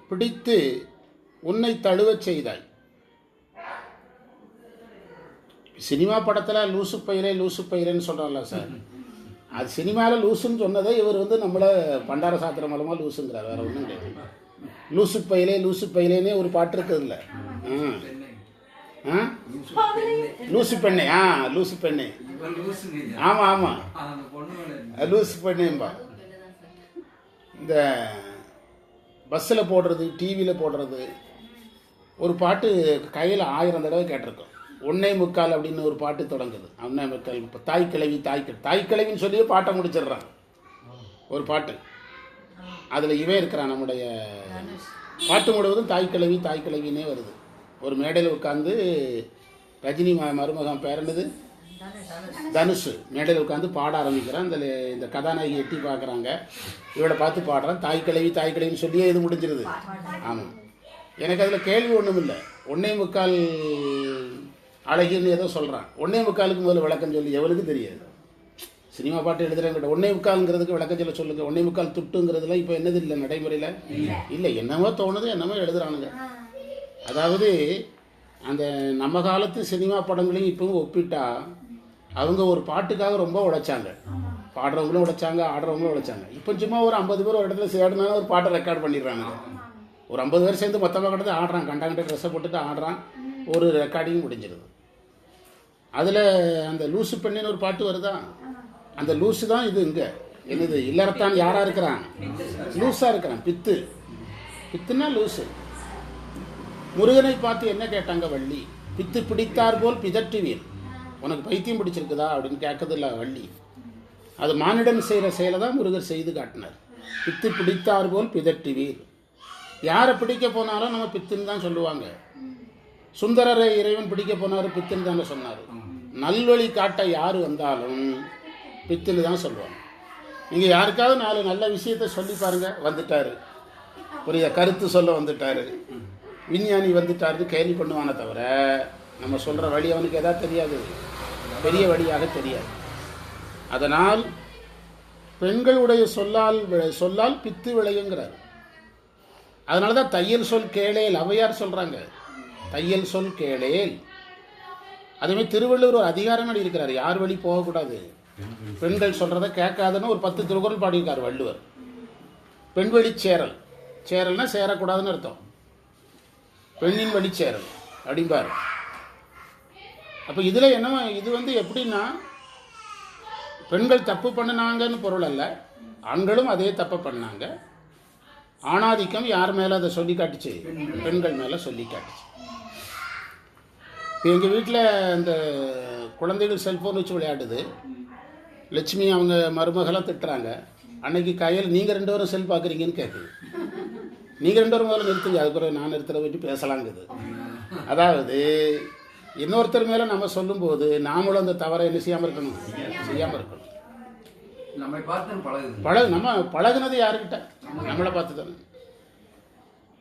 பிடித்து உன்னை தழுவச் செய்தாய். சினிமா படத்தில் லூசு பயிலேன்னு சொல்கிறான்ல சார், அது சினிமாவில் லூசுன்னு சொன்னதை இவர் வந்து நம்மளை பண்டார சாத்திரம் மூலமாக லூசுங்கிறார், வேறு ஒன்றும் கிடையாது. லூசு பயிலேன்னே ஒரு பாட்டு இருக்குதுல்ல. லூசு பெண்ணே, லூசு பெண்ணே, ஆமாம் லூசு பெண்ணேம்பா. இந்த பஸ்ஸில் போடுறது, டிவியில் போடுறது ஒரு பாட்டு கையில் 1000 தடவை கேட்டிருக்கோம். 1.25 அப்படின்னு ஒரு பாட்டு தொடங்குது. 1.25 இப்போ தாய்க்கிழவின்னு சொல்லியே பாட்டை முடிச்சிடுறான் ஒரு பாட்டு. அதில் இவன் இருக்கிறான், நம்முடைய பாட்டு முழுவதும் தாய்க்கிழவினே வருது. ஒரு மேடையில் உட்காந்து ரஜினி மருமகன் பேரனது தனுஷ் மேடையில் உட்காந்து பாட ஆரம்பிக்கிறான். இந்த கதாநாயகி எட்டி பார்க்குறாங்க, இவளை பார்த்து பாடுறான். தாய்க்கிழவின்னு சொல்லியே இது முடிஞ்சிருது. ஆமாம், எனக்கு அதில் கேள்வி ஒன்றும் இல்லை. 1.25 அழகின்னு ஏதோ சொல்கிறான். 1.25க்கு முதல்ல விளக்கம் சொல்லி எவனுக்கு தெரியாது. சினிமா பாட்டு எழுதுறேங்கிட்ட 1.25ங்கிறதுக்கு விளக்கம் சொல்ல சொல்லுங்க. 1.25 துட்டுங்கிறதுலாம் இப்போ என்னது இல்லை நடைமுறையில் இல்லை. என்னமோ தோணுது, என்னமோ எழுதுறானுங்க. அதாவது அந்த நம்ம காலத்து சினிமா படங்களையும் இப்பவும் ஒப்பிட்டா அவங்க ஒரு பாட்டுக்காக ரொம்ப உழைச்சாங்க. பாடுறவங்களும் உழைச்சாங்க, ஆடுறவங்களும் உழைச்சாங்க. இப்போ சும்மா ஒரு 50 பேர் ஒரு இடத்துல சேடனாலும் ஒரு பாட்டை ரெக்கார்ட் பண்ணிடுறாங்க. ஒரு 50 பேர் சேர்ந்து மொத்தமாக கிடந்து ஆடுறான், கண்டாங்கிட்ட ட்ரெஸ்ஸை போட்டுட்டு ஆடுறான், ஒரு ரெக்கார்டிங் முடிஞ்சிருது. அதில் அந்த லூசு பெண்ணின்னு ஒரு பாட்டு வருதா, அந்த லூசு தான் இது. இங்கே என்னது இல்லறத்தான் யாராக இருக்கிறான், லூஸாக இருக்கிறான், பித்து. பித்துன்னா லூசு. முருகனை பார்த்து என்ன கேட்டாங்க வள்ளி, பித்து பிடித்தார் போல் பிதற்றுவீர், உனக்கு பைத்தியம் பிடிச்சிருக்குதா அப்படின்னு கேட்கறதில்ல வள்ளி. அது மானிடன் செய்கிற செயலை தான் முருகர் செய்து காட்டினார். பித்து பிடித்தார் போல் பிதற்றுவீர். யாரை பிடிக்க போனாலும் நம்ம பித்துன்னு தான் சொல்லுவாங்க. சுந்தரரை இறைவன் பிடிக்க போனார், பித்துன்னு தானே சொன்னார். நல்வழி காட்ட யார் வந்தாலும் பித்துன்னு தான் சொல்லுவாங்க. நீங்கள் யாருக்காவது 4 நல்ல விஷயத்த சொல்லி பாருங்க, வந்துட்டாரு, புரிய கருத்து சொல்ல வந்துட்டாரு, விஞ்ஞானி வந்துட்டாருன்னு கேள்வி பண்ணுவானே தவிர நம்ம சொல்கிற வழி அவனுக்கு எதாவது தெரியாது, பெரிய வழியாக தெரியாது. அதனால் பெண்களுடைய சொல்லால் பித்து விளையுங்கிறார். அதனால தான் தையல் சொல் கேளேல் ஔவையார் சொல்கிறாங்க, தையல் சொல் கேளேல். அதேமாதிரி திருவள்ளுவர் ஒரு அதிகாரம் இருக்கிறார், யார் வழி போகக்கூடாது, பெண்கள் சொல்கிறத கேட்காதுன்னு ஒரு 10 திருக்குறள் பாடியிருக்கார் வள்ளுவர். பெண்வழி சேரல், சேரல்னா சேரக்கூடாதுன்னு அர்த்தம், பெண்ணின் வழி சேரல் அப்படிம்பார். அப்போ இதில் என்ன, இது எப்படின்னா பெண்கள் தப்பு பண்ணினாங்கன்னு பொருள் அல்ல, ஆண்களும் அதே தப்பு பண்ணாங்க. ஆணாதிக்கம் யார் மேலே அதை சொல்லி காட்டுச்சு, பெண்கள் மேலே சொல்லி காட்டுச்சு. இப்போ எங்கள் வீட்டில் இந்த குழந்தைகள் செல்ஃபோன் வச்சு விளையாடுது. லட்சுமி அவங்க மருமகளாக திட்டுறாங்க. அன்னைக்கு கையில் நீங்கள் 2 பேரும் செல் பார்க்குறீங்கன்னு கேட்குது. நீங்கள் 2 பேரும் முதல்ல நிறுத்துங்க, அதுக்கு நான் நிறுத்துற வச்சு பேசலாங்குது. அதாவது இன்னொருத்தர் மேலே நம்ம சொல்லும்போது நாமளும் அந்த தவறை என்ன செய்யாமல் இருக்கணும், செய்யாமல் இருக்கணும். நம்ம பழகுனது யாருக்கிட்ட, நம்மளை பார்த்து தானே.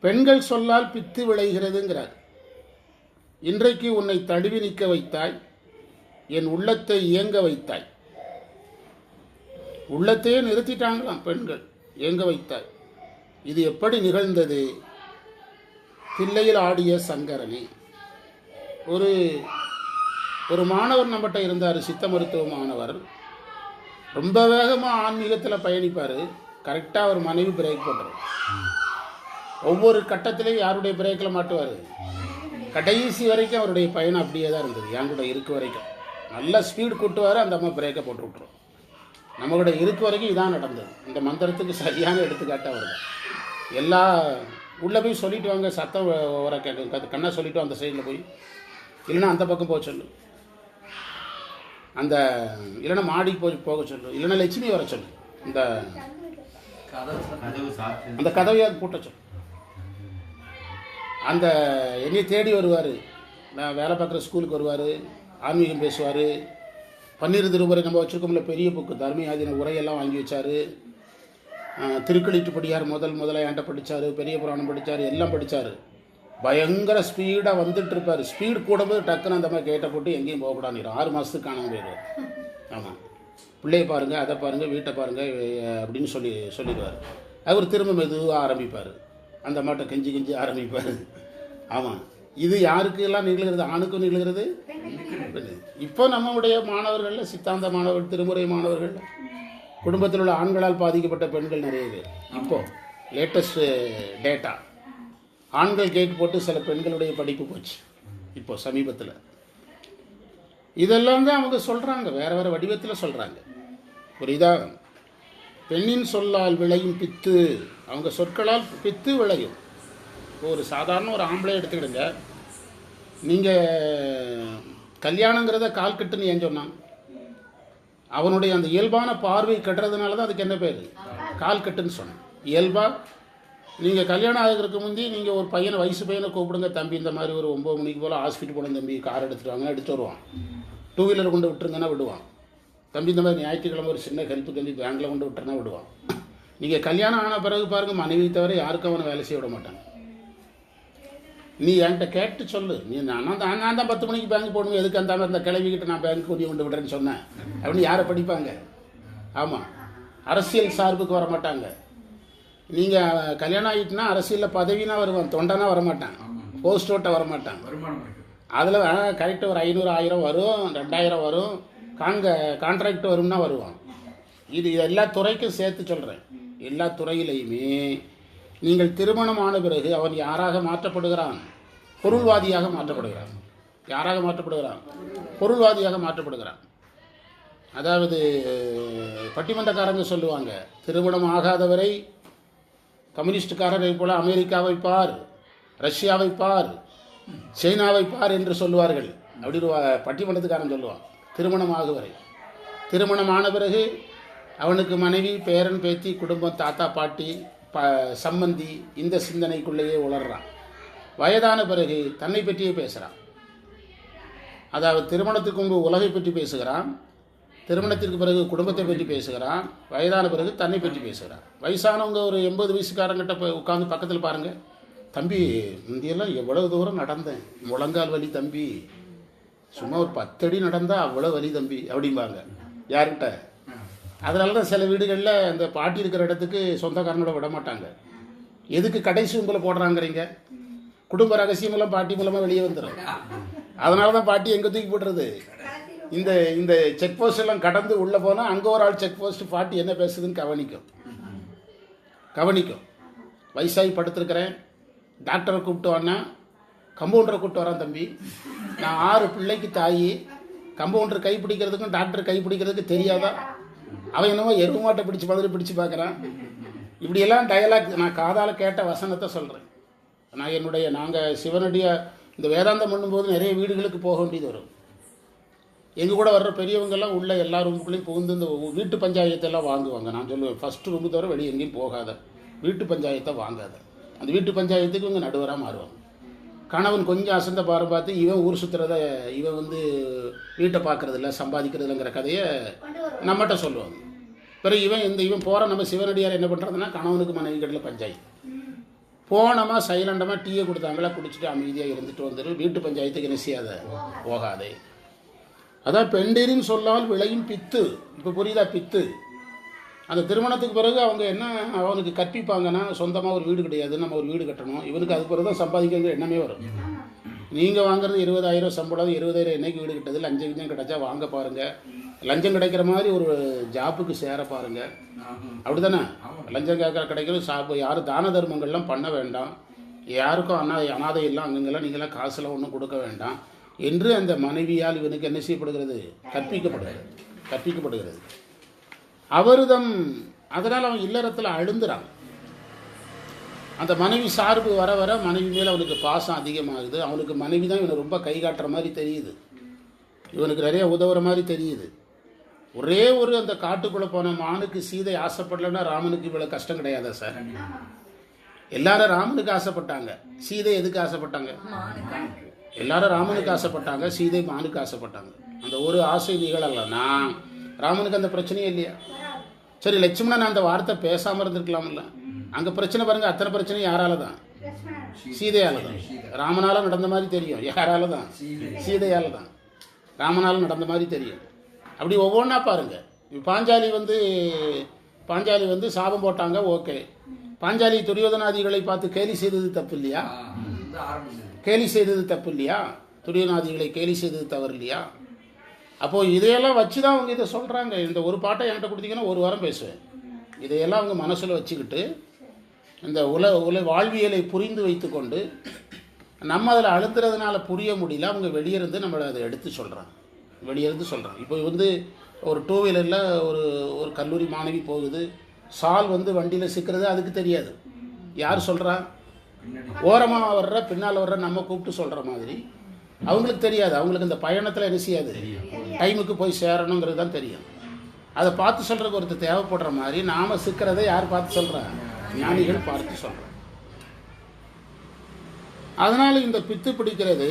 பெண்கள் சொல்லால் பித்து விளைகிறதுங்கிறார். இன்றைக்கு உன்னை தழுவி நிற்க வைத்தாய், என் உள்ளத்தை இயங்க வைத்தாய். உள்ளத்தையே நிறுத்திட்டாங்களாம் பெண்கள், இயங்க வைத்தாய். இது எப்படி நிகழ்ந்தது, தில்லையில் ஆடிய சங்கரனே. ஒரு மாணவர் நம்மகிட்ட இருந்தார், சித்த மருத்துவ மாணவர். ரொம்ப வேகமாக ஆன்மீகத்தில் பயணிப்பார். கரெக்டாக அவர் மனைவி பிரேக் பண்ணுறார். ஒவ்வொரு கட்டத்திலையும் யாருடைய பிரேக்கில் மாட்டுவார். கடைசி வரைக்கும் அவருடைய பயணம் அப்படியே தான் இருந்தது. என் கூட இருக்க வரைக்கும் நல்லா ஸ்பீடு கூட்டுவார், அந்த அம்மா பிரேக்கை போட்டு விட்டுரும். நம்ம கூட இருக்க வரைக்கும் இதான் நடந்தது. இந்த மந்திரத்துக்கு சரியான எடுத்துக்காட்டாக வருது. எல்லா உள்ளே போய் சொல்லிட்டு வாங்க, சத்தம் வர கேட்க கண்ணா சொல்லிவிட்டு அந்த சைடில் போய், இல்லைன்னா அந்த பக்கம் போக சொல்லு, அந்த இல்லைன்னா மாடிக்கு போக சொல்லு, இல்லைன்னா லட்சுமி வர சொல்லு, அந்த கதவையாக கூட்ட சொல்லு. அந்த என்னையை தேடி வருவார், நான் வேலை பார்க்குற ஸ்கூலுக்கு வருவார், ஆன்மீகம் பேசுவார். 12 திருமுறை நம்ம வச்சுருக்கோம்ல பெரிய புக்கு, தர்மியாதீன உரையெல்லாம் வாங்கி வச்சார். திருக்களிட்டுப்படியார் முதல்ல என்கிட்ட படித்தார், பெரிய புராணம் படித்தார், எல்லாம் படித்தார். பயங்கர ஸ்பீடாக வந்துட்டு இருப்பார். ஸ்பீடு கூடும்போது டக்குன்னு அந்த மாதிரி கேட்டை போட்டு எங்கேயும் போகக்கூடாது, 6 மாதத்துக்கு காணாமல் போயிடுவார். ஆமாம், பிள்ளையை பாருங்கள், அதை பாருங்கள், வீட்டை பாருங்கள் அப்படின்னு சொல்லிடுவார். அவர் திரும்ப மெதுவாக ஆரம்பிப்பார், அந்த மாட்டை கெஞ்சி ஆரம்பிப்பார். ஆமாம், இது யாருக்கு எல்லாம் நிகழ்கிறது, ஆணுக்கும் நிகழ்கிறது. இப்போ நம்முடைய மாணவர்கள், சித்தாந்த மாணவர்கள், திருமுறை மாணவர்கள், குடும்பத்தில் உள்ள ஆண்களால் பாதிக்கப்பட்ட பெண்கள் நிறைய பேர். இப்போது லேட்டஸ்ட் டேட்டா, ஆண்கள் கேக் போட்டு சில பெண்களுடைய படிப்பு போச்சு இப்போது சமீபத்தில். இதெல்லாம் தான் அவங்க சொல்கிறாங்க, வேறு வடிவத்தில் சொல்கிறாங்க. புரியுதா? பெண்ணின் சொல்லால் விளையும் பித்து, அவங்க சொற்களால் பித்து விளையும். ஒரு சாதாரண ஒரு ஆம்பளை எடுத்துக்கிடுங்க, நீங்கள் கல்யாணங்கிறத கால் கட்டுன்னு ஏன் சொன்னான்? அவனுடைய அந்த இயல்பான பார்வை கட்டுறதுனால தான் அதுக்கு என்ன பேர், கால் கட்டுன்னு சொன்னான். இயல்பாக நீங்கள் கல்யாணம் ஆகிறதுக்கு முந்தி நீங்கள் ஒரு பையனை, வயசு பையனை கூப்பிடுங்க, தம்பி இந்த மாதிரி ஒரு 9 மணிக்கு போல் ஹாஸ்பிட்டல் போன தம்பி, கார் எடுத்துகிட்டு வாங்க, எடுத்துகிட்டு வருவான். 2 வீலர் கொண்டு விட்டுருங்கன்னா விடுவான். தம்பி இந்த மாதிரி ஞாயிற்றுக்கிழமை ஒரு சின்ன ஹெல்ப்பு தம்பி பேங்கில் கொண்டு விட்டுறனா விடுவான். நீங்கள் கல்யாணம் ஆன பிறகு பாருங்கள், மனைவி தவிர யாருக்கும் அவனை வேலை செய்ய விட மாட்டாங்க. நீ என்கிட்ட கேட்டு சொல்லு. நீ நான் தான் 10 மணிக்கு பேங்க் போடணும், எதுக்கு அந்த கிளவிக்கிட்ட நான் பேங்க் கொண்டு விடுறேன்னு சொன்னேன் அப்படின்னு யாரை படிப்பாங்க? ஆமாம், அரசியல் சார்புக்கு வர மாட்டாங்க. நீங்கள் கல்யாணம் ஆகிட்டுனா அரசியலில் பதவினா வருவான், தொண்டனா வரமாட்டான், போஸ்ட் ஓட்ட வரமாட்டான். அதில் கரெக்டாக ஒரு 500 1000 வரும், 2000 வரும், கான்ட்ராக்ட் வரும்னா வருவான். இது எல்லா துறைக்கும் சேர்த்து சொல்கிறேன். எல்லா துறையிலையுமே நீங்கள் திருமணமான பிறகு அவன் யாராக மாற்றப்படுகிறான்? பொருள்வாதியாக மாற்றப்படுகிறான். யாராக மாற்றப்படுகிறான்? பொருள்வாதியாக மாற்றப்படுகிறான். அதாவது பட்டிமன்றக்காரங்க சொல்லுவாங்க, திருமணம் ஆகாதவரை கம்யூனிஸ்டுக்காரரை போல அமெரிக்காவை பார், ரஷ்யாவை பார், சைனாவை பார் என்று சொல்லுவார்கள். அப்படி பட்டிமன்றத்துக்காரன் சொல்லுவான். திருமணம் ஆகுவரை. திருமணமான பிறகு அவனுக்கு மனைவி, பேரன், பேத்தி, குடும்பம், தாத்தா, பாட்டி, சம்பந்தி, இந்த சிந்தனைக்குள்ளேயே உளர்றான். வயதான பிறகு தன்னை பற்றியே பேசுகிறான். அதாவது திருமணத்துக்கு முன்பு உலகை பற்றி பேசுகிறான், திருமணத்திற்கு பிறகு குடும்பத்தை பற்றி பேசுகிறான், வயதான பிறகு தன்னை பற்றி பேசுகிறான். வயசானவங்க ஒரு 80 வயசுக்காரங்கிட்ட போய் உட்காந்து பக்கத்தில் பாருங்கள், தம்பி இந்தியெல்லாம் எவ்வளவு தூரம் நடந்தேன், முழங்கால் வலி தம்பி, சும்மா ஒரு 10 அடி நடந்தால் அவ்வளோ வலி தம்பி அப்படிம்பாங்க. யார்கிட்ட? அதனால தான் சில வீடுகளில் அந்த பாட்டி இருக்கிற இடத்துக்கு சொந்தக்காரனோட விட மாட்டாங்க. எதுக்கு கடைசி உங்களை போடுறாங்கிறீங்க? குடும்ப ரகசியமெல்லாம் பாட்டி மூலமாக வெளியே வந்துடும். அதனால தான் பாட்டி எங்கே தூக்கி போடுறது? இந்த செக் போஸ்ட் எல்லாம் கடந்து உள்ளே போனால் அங்கே ஒரு ஆள் செக் போஸ்ட் பாட்டி என்ன பேசுதுன்னு கவனிக்கும். வயசாகி படுத்துருக்கிறேன், டாக்டரை கூப்பிட்டு வானா, கம்பவுண்டரை கூப்பிட்டு வரான் தம்பி, நான் 6 பிள்ளைக்கு தாயி, கம்பவுண்டர் கை பிடிக்கிறதுக்கும் டாக்டர் கை பிடிக்கிறதுக்கு தெரியாதா? அவன் என்னமோ எருமாட்டை பிடிச்சு பார்க்குறான். இப்படியெல்லாம் டயலாக் நான் காதால் கேட்ட வசனத்தை சொல்கிறேன். நாங்கள் சிவனடியாக இந்த வேதாந்தம் பண்ணும்போது நிறைய வீடுகளுக்கு போக வேண்டியது வரும். எங்கள் கூட வர்ற பெரியவங்கெல்லாம் உள்ள எல்லா ரூமுக்குள்ளேயும் புகுந்து இந்த வீட்டு பஞ்சாயத்தெல்லாம் வாங்குவாங்க. நான் சொல்லுவேன், ஃபஸ்ட்டு ரூமு தவிர வெளியே எங்கேயும் போகாத, வீட்டு பஞ்சாயத்தை வாங்காத. அந்த வீட்டு பஞ்சாயத்துக்கு இவங்க நடுவராக மாறுவாங்க. கணவன் கொஞ்சம் அசந்த பார்த்து இவன் ஊர் சுற்றுறத, இவன் வீட்டை பார்க்குறதில்ல, சம்பாதிக்கிறதுலங்கிற கதையை நம்மகிட்ட சொல்லுவாங்க. பிறகு இவன் போகிற நம்ம சிவனடியார் என்ன பண்ணுறதுன்னா, கணவனுக்கு மனைவி கட்டில் பஞ்சாயத்து போனோமா, சைலண்டமாக டீயை கொடுத்தாங்களா, குடிச்சிட்டு அமைதியாக இருந்துட்டு வந்துடும். வீட்டு பஞ்சாயத்துக்கு என்ன செய்யாத, போகாதே. அதான் பெண்டேரின்னு சொல்லால் விளையும் பித்து. இப்போ புரியுதா? பித்து. அந்த திருமணத்துக்கு பிறகு அவங்க என்ன அவனுக்கு கற்பிப்பாங்கன்னா, சொந்தமாக ஒரு வீடு கிடையாது, நம்ம ஒரு வீடு கட்டணும், இவனுக்கு அதுக்கு பிறகு தான் சம்பாதிக்கிற எண்ணமே வரும். நீங்கள் வாங்குறது 20,000 சம்பளம், 20,000 என்னைக்கு வீடு கிட்டது? லஞ்சம் கிடைச்சா வாங்க பாருங்கள், லஞ்சம் கிடைக்கிற மாதிரி ஒரு ஜாப்புக்கு சேர பாருங்கள். அப்படி தானே? லஞ்சம் கிடைக்கிறது யாரும் தான தர்மங்கள்லாம் பண்ண வேண்டாம், யாருக்கும் அனாதை எல்லாம் அங்கங்கெல்லாம் நீங்களாம் காசுலாம் ஒன்றும் கொடுக்க வேண்டாம் என்று அந்த மனைவியால் இவனுக்கு என்ன செய்யப்படுகிறது? கற்பிக்கப்படுகிறது. அவர்தம். அதனால் அவன் இல்லறத்தில் அழுந்துறான். அந்த மனைவி சார்பு வர வர மனைவி மேலே அவனுக்கு பாசம் அதிகமாகுது. அவனுக்கு மனைவி தான் இவனை ரொம்ப கை காட்டுற மாதிரி தெரியுது, இவனுக்கு நிறைய உதவுற மாதிரி தெரியுது. ஒரே ஒரு அந்த காட்டுக்குள்ளே போன மானுக்கு சீதை ஆசைப்படலைன்னா ராமனுக்கு இவ்வளோ கஷ்டம் கிடையாதா சார்? எல்லாரும் ராமனுக்கு ஆசைப்பட்டாங்க, சீதை எதுக்கு ஆசைப்பட்டாங்க? எல்லாரும் ராமனுக்கு ஆசைப்பட்டாங்க, சீதை மானுக்கு ஆசைப்பட்டாங்க. அந்த ஒரு ஆசை நிகழலைன்னா ராமனுக்கு அந்த பிரச்சனையே இல்லையா? சரி, லட்சுமணன் அந்த வார்த்தை பேசாமல் இருந்திருக்கலாம்ல. அங்கே பிரச்சனை பாருங்கள், அத்தனை பிரச்சனை யாரால தான்? சீதையால் தான். ராமனால் நடந்த மாதிரி தெரியும், யாரால தான்? சீதையால் தான். ராமனால் நடந்த மாதிரி தெரியும். அப்படி ஒவ்வொன்றா பாருங்கள். பாஞ்சாலி சாபம் போட்டாங்க, ஓகே. பாஞ்சாலி துரியோதனாதிகளை பார்த்து கேலி செய்தது தப்பு இல்லையா? துரியோதனாதிகளை கேலி செய்தது தவறு இல்லையா? அப்போது இதையெல்லாம் வச்சு தான் அவங்க இதை சொல்கிறாங்க. இந்த ஒரு பாட்டை என்கிட்ட கொடுத்தீங்கன்னா 1 வாரம் பேசுவேன். இதையெல்லாம் அவங்க மனசில் வச்சுக்கிட்டு இந்த வாழ்வியலை புரிந்து வைத்து கொண்டு நம்ம அதில் அழுத்துறதுனால புரிய முடியல, அவங்க வெளியிருந்து நம்மளை அதை எடுத்து சொல்கிறாங்க. இப்போ ஒரு 2 வீலரில் ஒரு கல்லூரி மாணவி போகுது, சால் வண்டியில் சிக்கிறது அதுக்கு தெரியாது. யார் சொல்கிறா? ஓரமாக வர்ற பின்னால் வர்ற நம்ம கூப்பிட்டு சொல்கிற மாதிரி அவங்களுக்கு தெரியாது. அவங்களுக்கு இந்த பயணத்தில் என்ன செய்யாது, டைமுக்கு போய் சேரணுங்கிறது தான் தெரியும். அதை பார்த்து சொல்கிறதுக்கு ஒருத்தர் தேவைப்படுற மாதிரி நாம் சிக்கிறதை யார் பார்த்து சொல்கிறாங்க? ஞானிகள் பார்த்து சொல்கிறாங்க. அதனால் இந்த பித்து பிடிக்கிறது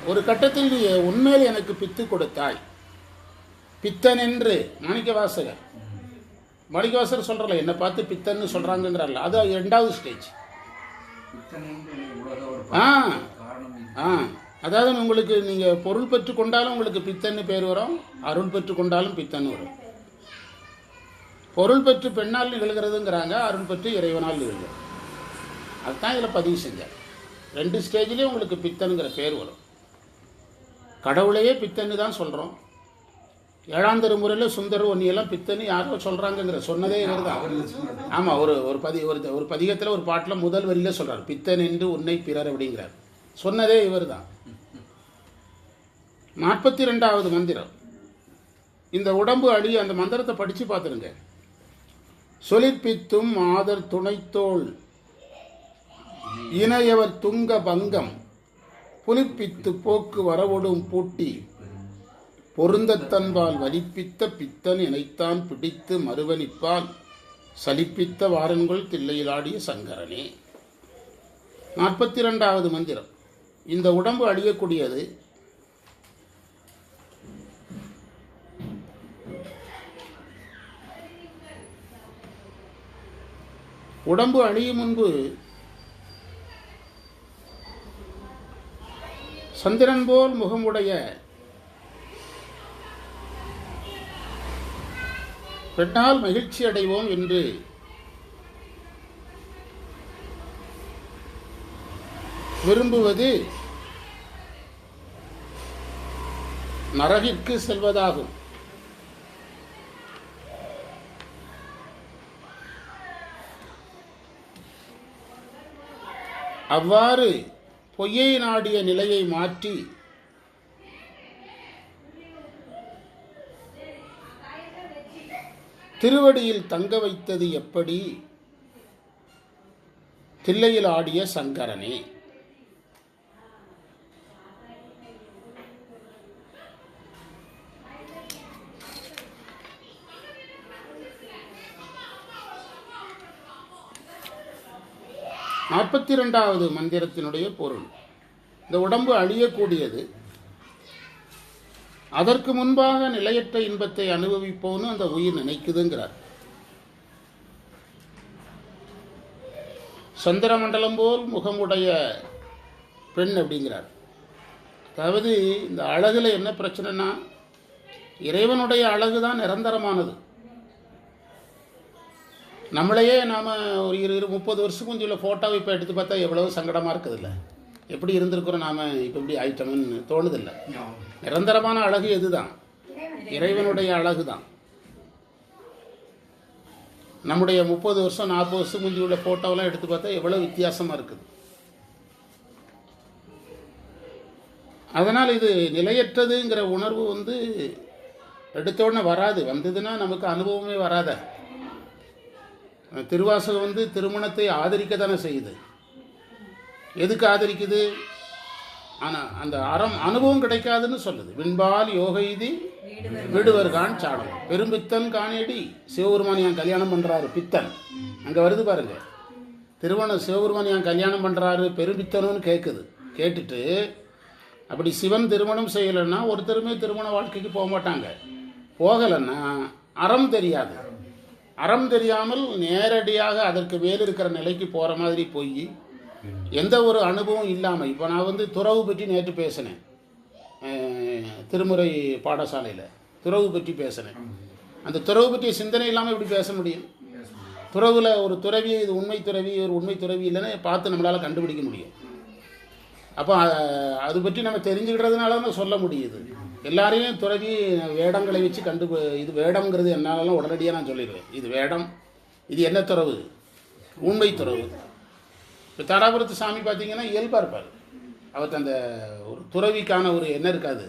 ஒரு கட்டத்தில் நீ உண்மையில் எனக்கு பித்து கொடுத்தாய், பித்தன் என்று மாணிக்கவாசகர் சொல்கிறல, என்னை பார்த்து பித்தன்னு சொல்கிறாங்கங்கிறார்ல, அது 2வது ஸ்டேஜ். ஆ ஆ அதாவது உங்களுக்கு நீங்கள் பொருள் பெற்று கொண்டாலும் உங்களுக்கு பித்தன்னு பேர் வரும், அருள் பெற்று கொண்டாலும் பித்தன்னு வரும். பொருள் பெற்று பெண்ணால் நிகழ்கிறதுங்கிறாங்க, அருள் பெற்று இறைவனால் நிகழ்கிறது. அதுதான் இதில் பதிவு செஞ்சார். 2 ஸ்டேஜ்லேயும் உங்களுக்கு பித்தனுங்கிற பேர் வரும். கடவுளையே பித்தன்னு தான் சொல்கிறோம். 7ஆம் திருமுறையில் சுந்தர் ஒன்னியெல்லாம் பித்தன்னு யாரோ சொல்கிறாங்கங்கிற சொன்னதே இவர் தான். ஆமாம், ஒரு பதிகத்தில் ஒரு பாட்டில் முதல் வரியில் சொல்கிறார், பித்தன் என்று உன்னை பிறர் அப்படிங்கிறார். சொன்னதே இவர் தான். 42வது மந்திரம். இந்த உடம்பு அழி அந்த மந்திரத்தை படித்து பார்த்துருங்க. சொலிற்பித்தும் ஆதர் துணைத்தோள் இணையவர் துங்க பங்கம் புலிப்பித்து போக்கு வரவொடும் பூட்டி பொருந்தத்தன்பால் வலிப்பித்த பித்தன் இணைத்தான் பிடித்து மறுவனிப்பால் சலிப்பித்த வாரன்கொள் தில்லையில் ஆடிய சங்கரனே. 42வது மந்திரம். இந்த உடம்பு அழியக்கூடியது. உடம்பு அழியும் முன்பு சந்திரன் போல் முகமுடைய பெண்ணால் மகிழ்ச்சி அடைவோம் என்று விரும்புவது நரகிற்கு செல்வதாகும். அவ்வாறு பொய்யை நாடிய நிலையை மாற்றி திருவடியில் தங்க வைத்தது எப்படி? தில்லையில் ஆடிய சங்கரனே. நாற்பத்தி 42வது மந்திரத்தினுடைய பொருள். இந்த உடம்பு அழியக்கூடியது. அதற்கு முன்பாக நிலையற்ற இன்பத்தை அனுபவிப்போன்னு அந்த உயிர் நினைக்குதுங்கிறார். சந்திரமண்டலம் போல் முகமுடைய பெண் அப்படிங்கிறார். அதாவது இந்த அழகுல என்ன பிரச்சனைனா, இறைவனுடைய அழகு தான் நிரந்தரமானது. நம்மளையே நாம் ஒரு 30 வருஷம் கொஞ்சம் உள்ள ஃபோட்டோவை இப்போ எடுத்து பார்த்தா எவ்வளோ சங்கடமாக இருக்குதில்ல. எப்படி இருந்திருக்கிறோம் நாம், இப்போ இப்படி ஆயிட்டோம்னு தோணுதில்லை. நிரந்தரமான அழகு எதுதான்? இறைவனுடைய அழகு தான். நம்முடைய 30 வருஷம் 40 வருஷம் முந்தி உள்ள ஃபோட்டோவெல்லாம் எடுத்து பார்த்தா எவ்வளோ வித்தியாசமாக இருக்குது. அதனால் இது நிலையற்றதுங்கிற உணர்வு எடுத்தோடனே வராது. வந்ததுன்னா நமக்கு அனுபவமே வராத. திருவாசகம் திருமணத்தை ஆதரிக்க தானே செய்யுது. எதுக்கு ஆதரிக்குது? ஆனால் அந்த அனுபவம் கிடைக்காதுன்னு சொல்லுது. விண்பால் யோகைதி வீடுவர்கான் சாடம் பெரும்பித்தன் காணேடி. சிவபெருமானியான் கல்யாணம் பண்ணுறாரு, பித்தன் அங்கே வருது பாருங்க. திருமணம் சிவபெருமானியான் கல்யாணம் பண்ணுறாரு பெரும்பித்தனுன்னு கேட்குது. கேட்டுட்டு அப்படி சிவன் திருமணம் செய்யலைன்னா ஒருத்தருமே திருமண வாழ்க்கைக்கு போக மாட்டாங்க. போகலைன்னா அறம் தெரியாது. அறம் தெரியாமல் நேரடியாக அதற்கு மேல் இருக்கிற நிலைக்கு போகிற மாதிரி போய் எந்த ஒரு அனுபவம் இல்லாமல். இப்போ நான் துறவு பற்றி நேற்று பேசினேன், திருமுறை பாடசாலையில் துறவு பற்றி பேசினேன். அந்த துறவு பற்றிய சிந்தனை இல்லாமல் இப்படி பேச முடியும்? துறவில் ஒரு துறவி, இது உண்மை துறவி, ஒரு உண்மை துறவி இல்லைன்னு பார்த்து நம்மளால் கண்டுபிடிக்க முடியும். அப்போ அது பற்றி நம்ம தெரிஞ்சுக்கிட்டதுனால தான் சொல்ல முடியுது. எல்லாரையும் துறவி வேடங்களை வச்சு இது வேடம்ங்கிறது என்னாலும் உடனடியாக நான் சொல்லிடுவேன். இது வேடம், இது என்ன துறவு? உண்மை துறவு. இப்போ தாராபுரத்து சாமி பார்த்தீங்கன்னா இயல்பாக இருப்பார். அவர்கிட்ட அந்த ஒரு துறவிக்கான ஒரு என்ன இருக்காது.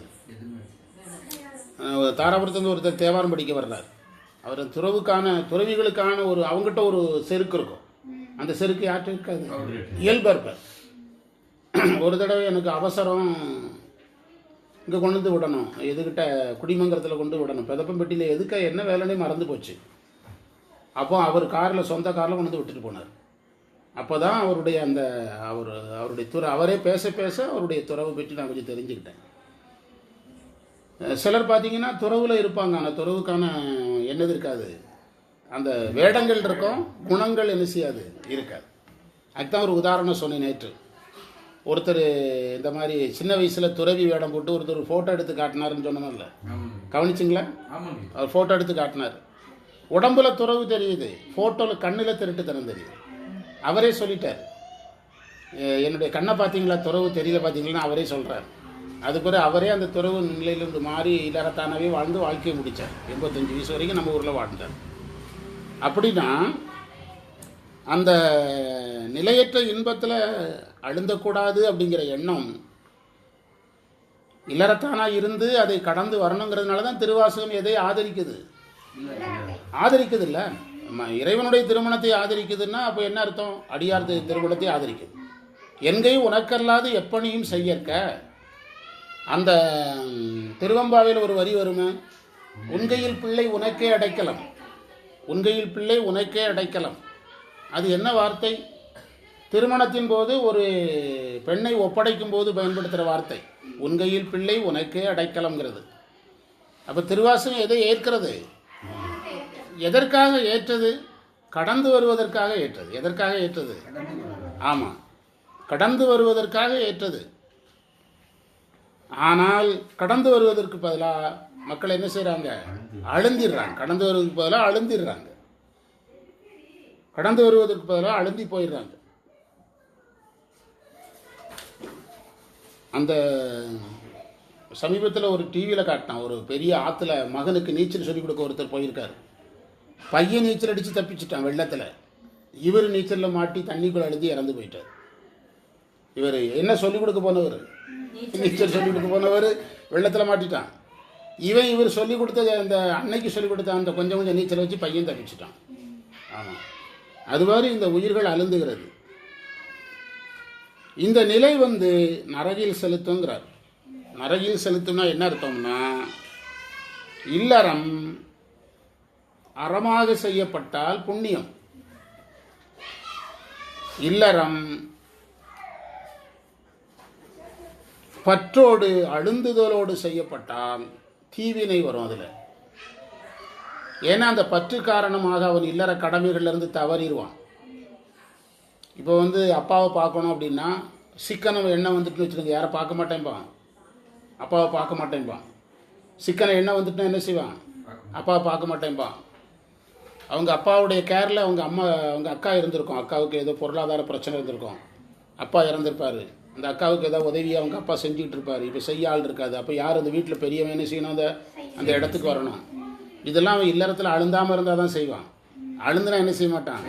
தாராபுரத்துலேருந்து ஒருத்தர் தேவாரம் படிக்க வர்றார். அவர் துறவிகளுக்கான ஒரு அவங்ககிட்ட ஒரு செருக்கு இருக்கும். அந்த செருக்கு யார்கிட்ட இருக்காது, இயல்பாக இருப்பார். ஒரு தடவை எனக்கு அவசரம், இங்கே கொண்டு வந்து விடணும், எதுக்கிட்ட குடிமங்கலத்தில் கொண்டு விடணும், பெதப்பம்பட்டியில் எதுக்க என்ன வேலைன்னே மறந்து போச்சு. அப்போ அவர் காரில், சொந்த காரில் கொண்டு வந்து விட்டுட்டு போனார். அப்போ தான் அவருடைய அவரே பேச பேச அவருடைய துறவை பற்றி நான் கொஞ்சம் தெரிஞ்சுக்கிட்டேன். சிலர் பார்த்தீங்கன்னா துறவில் இருப்பாங்க, ஆனால் துறவுக்கான என்னது இருக்காது, அந்த வேடங்கள் இருக்கும், குணங்கள் என்ன செய்யாது, இருக்காது. அதுதான் ஒரு உதாரணம் சொன்னேன் நேற்று. ஒருத்தர் இந்த மாதிரி சின்ன வயசில் துறவி வேடம் போட்டு ஒருத்தர் ஃபோட்டோ எடுத்து காட்டினாருன்னு சொன்னதில்ல, கவனிச்சிங்களா? அவர் ஃபோட்டோ எடுத்து காட்டினார். உடம்புல துறவு தெரியுது, ஃபோட்டோவில் கண்ணில் திருட்டுத்தனம் தெரியுது. அவரே சொல்லிட்டார், என்னுடைய கண்ணை பார்த்தீங்களா, துறவு தெரியல பார்த்தீங்களா, அவரே சொல்கிறார். அது பிறகு அவரே அந்த துறவு நிலையிலிருந்து மாறி இல்லறத்தானாவே வாழ்ந்து வாழ்க்கையை முடித்தார். 85 வயசு வரைக்கும் நம்ம ஊரில் வாழ்ந்தார். அப்படின்னா அந்த நிலையற்ற இன்பத்தில் அழுந்தக்கூடாது அப்படிங்கிற எண்ணம் இல்லறத்தானாக இருந்து அதை கடந்து வரணுங்கிறதுனால தான் திருவாசகம் எதை ஆதரிக்குது இல்லை. இறைவனுடைய திருமணத்தை ஆதரிக்குதுன்னா அப்போ என்ன அர்த்தம்? அடியார் திருமணத்தை ஆதரிக்குது. என்கை உனக்கல்லாது எப்பணியும் செய்யற்க. அந்த திருவம்பாவில் ஒரு வரி வருமே, உன்கையில் பிள்ளை உனக்கே அடைக்கலம், உன்கையில் பிள்ளை உனக்கே அடைக்கலம். அது என்ன வார்த்தை? திருமணத்தின் போது ஒரு பெண்ணை ஒப்படைக்கும் போது பயன்படுத்துகிற வார்த்தை உன்கையில் பிள்ளை உனக்கே அடைக்கலம்ங்கிறது. அப்போ திருவாசகம் எதை ஏற்கிறது? எதற்காக ஏற்றது? கடந்து வருவதற்காக ஏற்றது. எதற்காக ஏற்றது? ஆமாம், கடந்து வருவதற்காக ஏற்றது. ஆனால் கடந்து வருவதற்கு பதிலாக மக்கள் என்ன செய்கிறாங்க? அழுந்திடுறாங்க. கடந்து வருவதற்கு பதிலாக அழுந்திடுறாங்க. கடந்து வருவதற்கு பதிலாக அழுந்தி போயிடுறாங்க. அந்த சமீபத்தில் ஒரு டிவியில் காட்டினான், ஒரு பெரிய ஆற்றுல மகனுக்கு நீச்சல் சொல்லிக் கொடுக்க ஒருத்தர் போயிருக்காரு. பையன் நீச்சல் அடித்து தப்பிச்சிட்டான் வெள்ளத்தில். இவர் நீச்சலில் மாட்டி தண்ணிக்குள்ள அழுதி இறந்து போயிட்டார். இவர் என்ன சொல்லிக் கொடுக்க போனவர், நீச்சல் சொல்லிக் கொடுக்க போனவர் வெள்ளத்தில் மாட்டிட்டான். இவர் சொல்லிக் கொடுத்த அந்த அன்னைக்கு சொல்லிக் கொடுத்த அந்த கொஞ்சம் கொஞ்சம் நீச்சலை வச்சு பையன் தப்பிச்சிட்டான். ஆமாம், அது மாதிரி இந்த உயிர்கள் அழுந்துகிறது. இந்த நிலை நரகில் செலுத்துங்கிறார். நரகில் செலுத்தும்னா என்ன அர்த்தம்னா, இல்லறம் அறமாக செய்யப்பட்டால் புண்ணியம், இல்லறம் பற்றோடு அழுந்துதலோடு செய்யப்பட்டால் தீவினை வரும் அதில். ஏன்னா அந்த பற்று காரணமாக அவன் இல்லற கடமைகள்லேருந்து தவறிடுவான். இப்போ அப்பாவை பார்க்கணும் அப்படின்னா சிக்கனம் எண்ணெய் வந்துட்டுன்னு வச்சுக்கோங்க, யாரை பார்க்க மாட்டேன்பான், அப்பாவை பார்க்க மாட்டேன்பான். சிக்கனை எண்ணெய் வந்துட்டுனா என்ன செய்வான்? அப்பாவை பார்க்க மாட்டேன்பான். அவங்க அப்பாவுடைய கேரில் அவங்க அக்கா இருந்திருக்கும், அக்காவுக்கு ஏதோ பொருளாதார பிரச்சனை இருந்திருக்கும், அப்பா இறந்துருப்பார். அந்த அக்காவுக்கு ஏதோ உதவி அவங்க அப்பா செஞ்சுக்கிட்டு இருப்பார். இப்போ செய்ய ஆள் இருக்காது. அப்போ யார் அந்த வீட்டில் பெரியவன் என்ன செய்யணும்? அந்த இடத்துக்கு வரணும். இதெல்லாம் அவன் இல்லறத்தில் அழுந்தாமல் இருந்தால் தான் செய்வான். அழுந்துனா என்ன செய்ய மாட்டான்?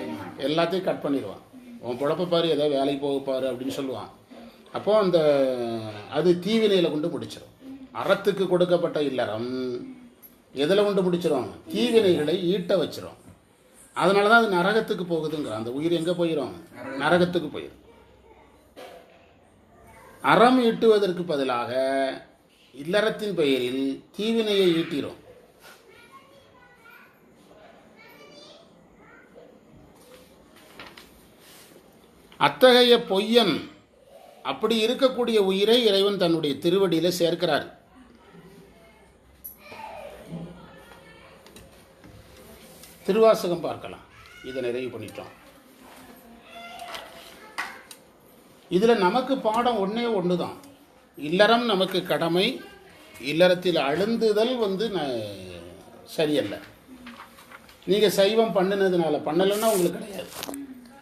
எல்லாத்தையும் கட் பண்ணிடுவான். அவன் பொழப்பாரு, ஏதோ வேலைக்கு போகப்பாரு அப்படின்னு சொல்லுவான். அப்போது அது தீவினையில் கொண்டு பிடிச்சிடும். அறத்துக்கு கொடுக்கப்பட்ட இல்லறம் எதில் கொண்டு பிடிச்சிரும்? தீவினைகளை ஈட்ட வச்சிரும். அதனால தான் அது நரகத்துக்கு போகுதுங்கிற. அந்த உயிர் எங்கே போயிடும்? நரகத்துக்கு போயிடும். அறம் ஈட்டுவதற்கு பதிலாக இல்லறத்தின் பெயரில் தீவினையை ஈட்டிரும். அத்தகைய பொய்யன், அப்படி இருக்கக்கூடிய உயிரை இறைவன் தன்னுடைய திருவடியில் சேர்க்கிறார். திருவாசகம் பார்க்கலாம். இதை நிறைவு பண்ணிட்டோம். இதில் நமக்கு பாடம் ஒன்று தான். இல்லறம் நமக்கு கடமை. இல்லறத்தில் அழுந்துதல் சரியல்ல. நீங்கள் சைவம் பண்ணினதுனால, பண்ணலைன்னா உங்களுக்கு கிடையாது.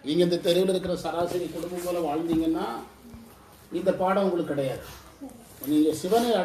நீங்கள் இந்த தெருவில் இருக்கிற சராசரி குடும்பம் போல் வாழ்ந்தீங்கன்னா இந்த பாடம் உங்களுக்கு கிடையாது. நீங்கள் சிவனை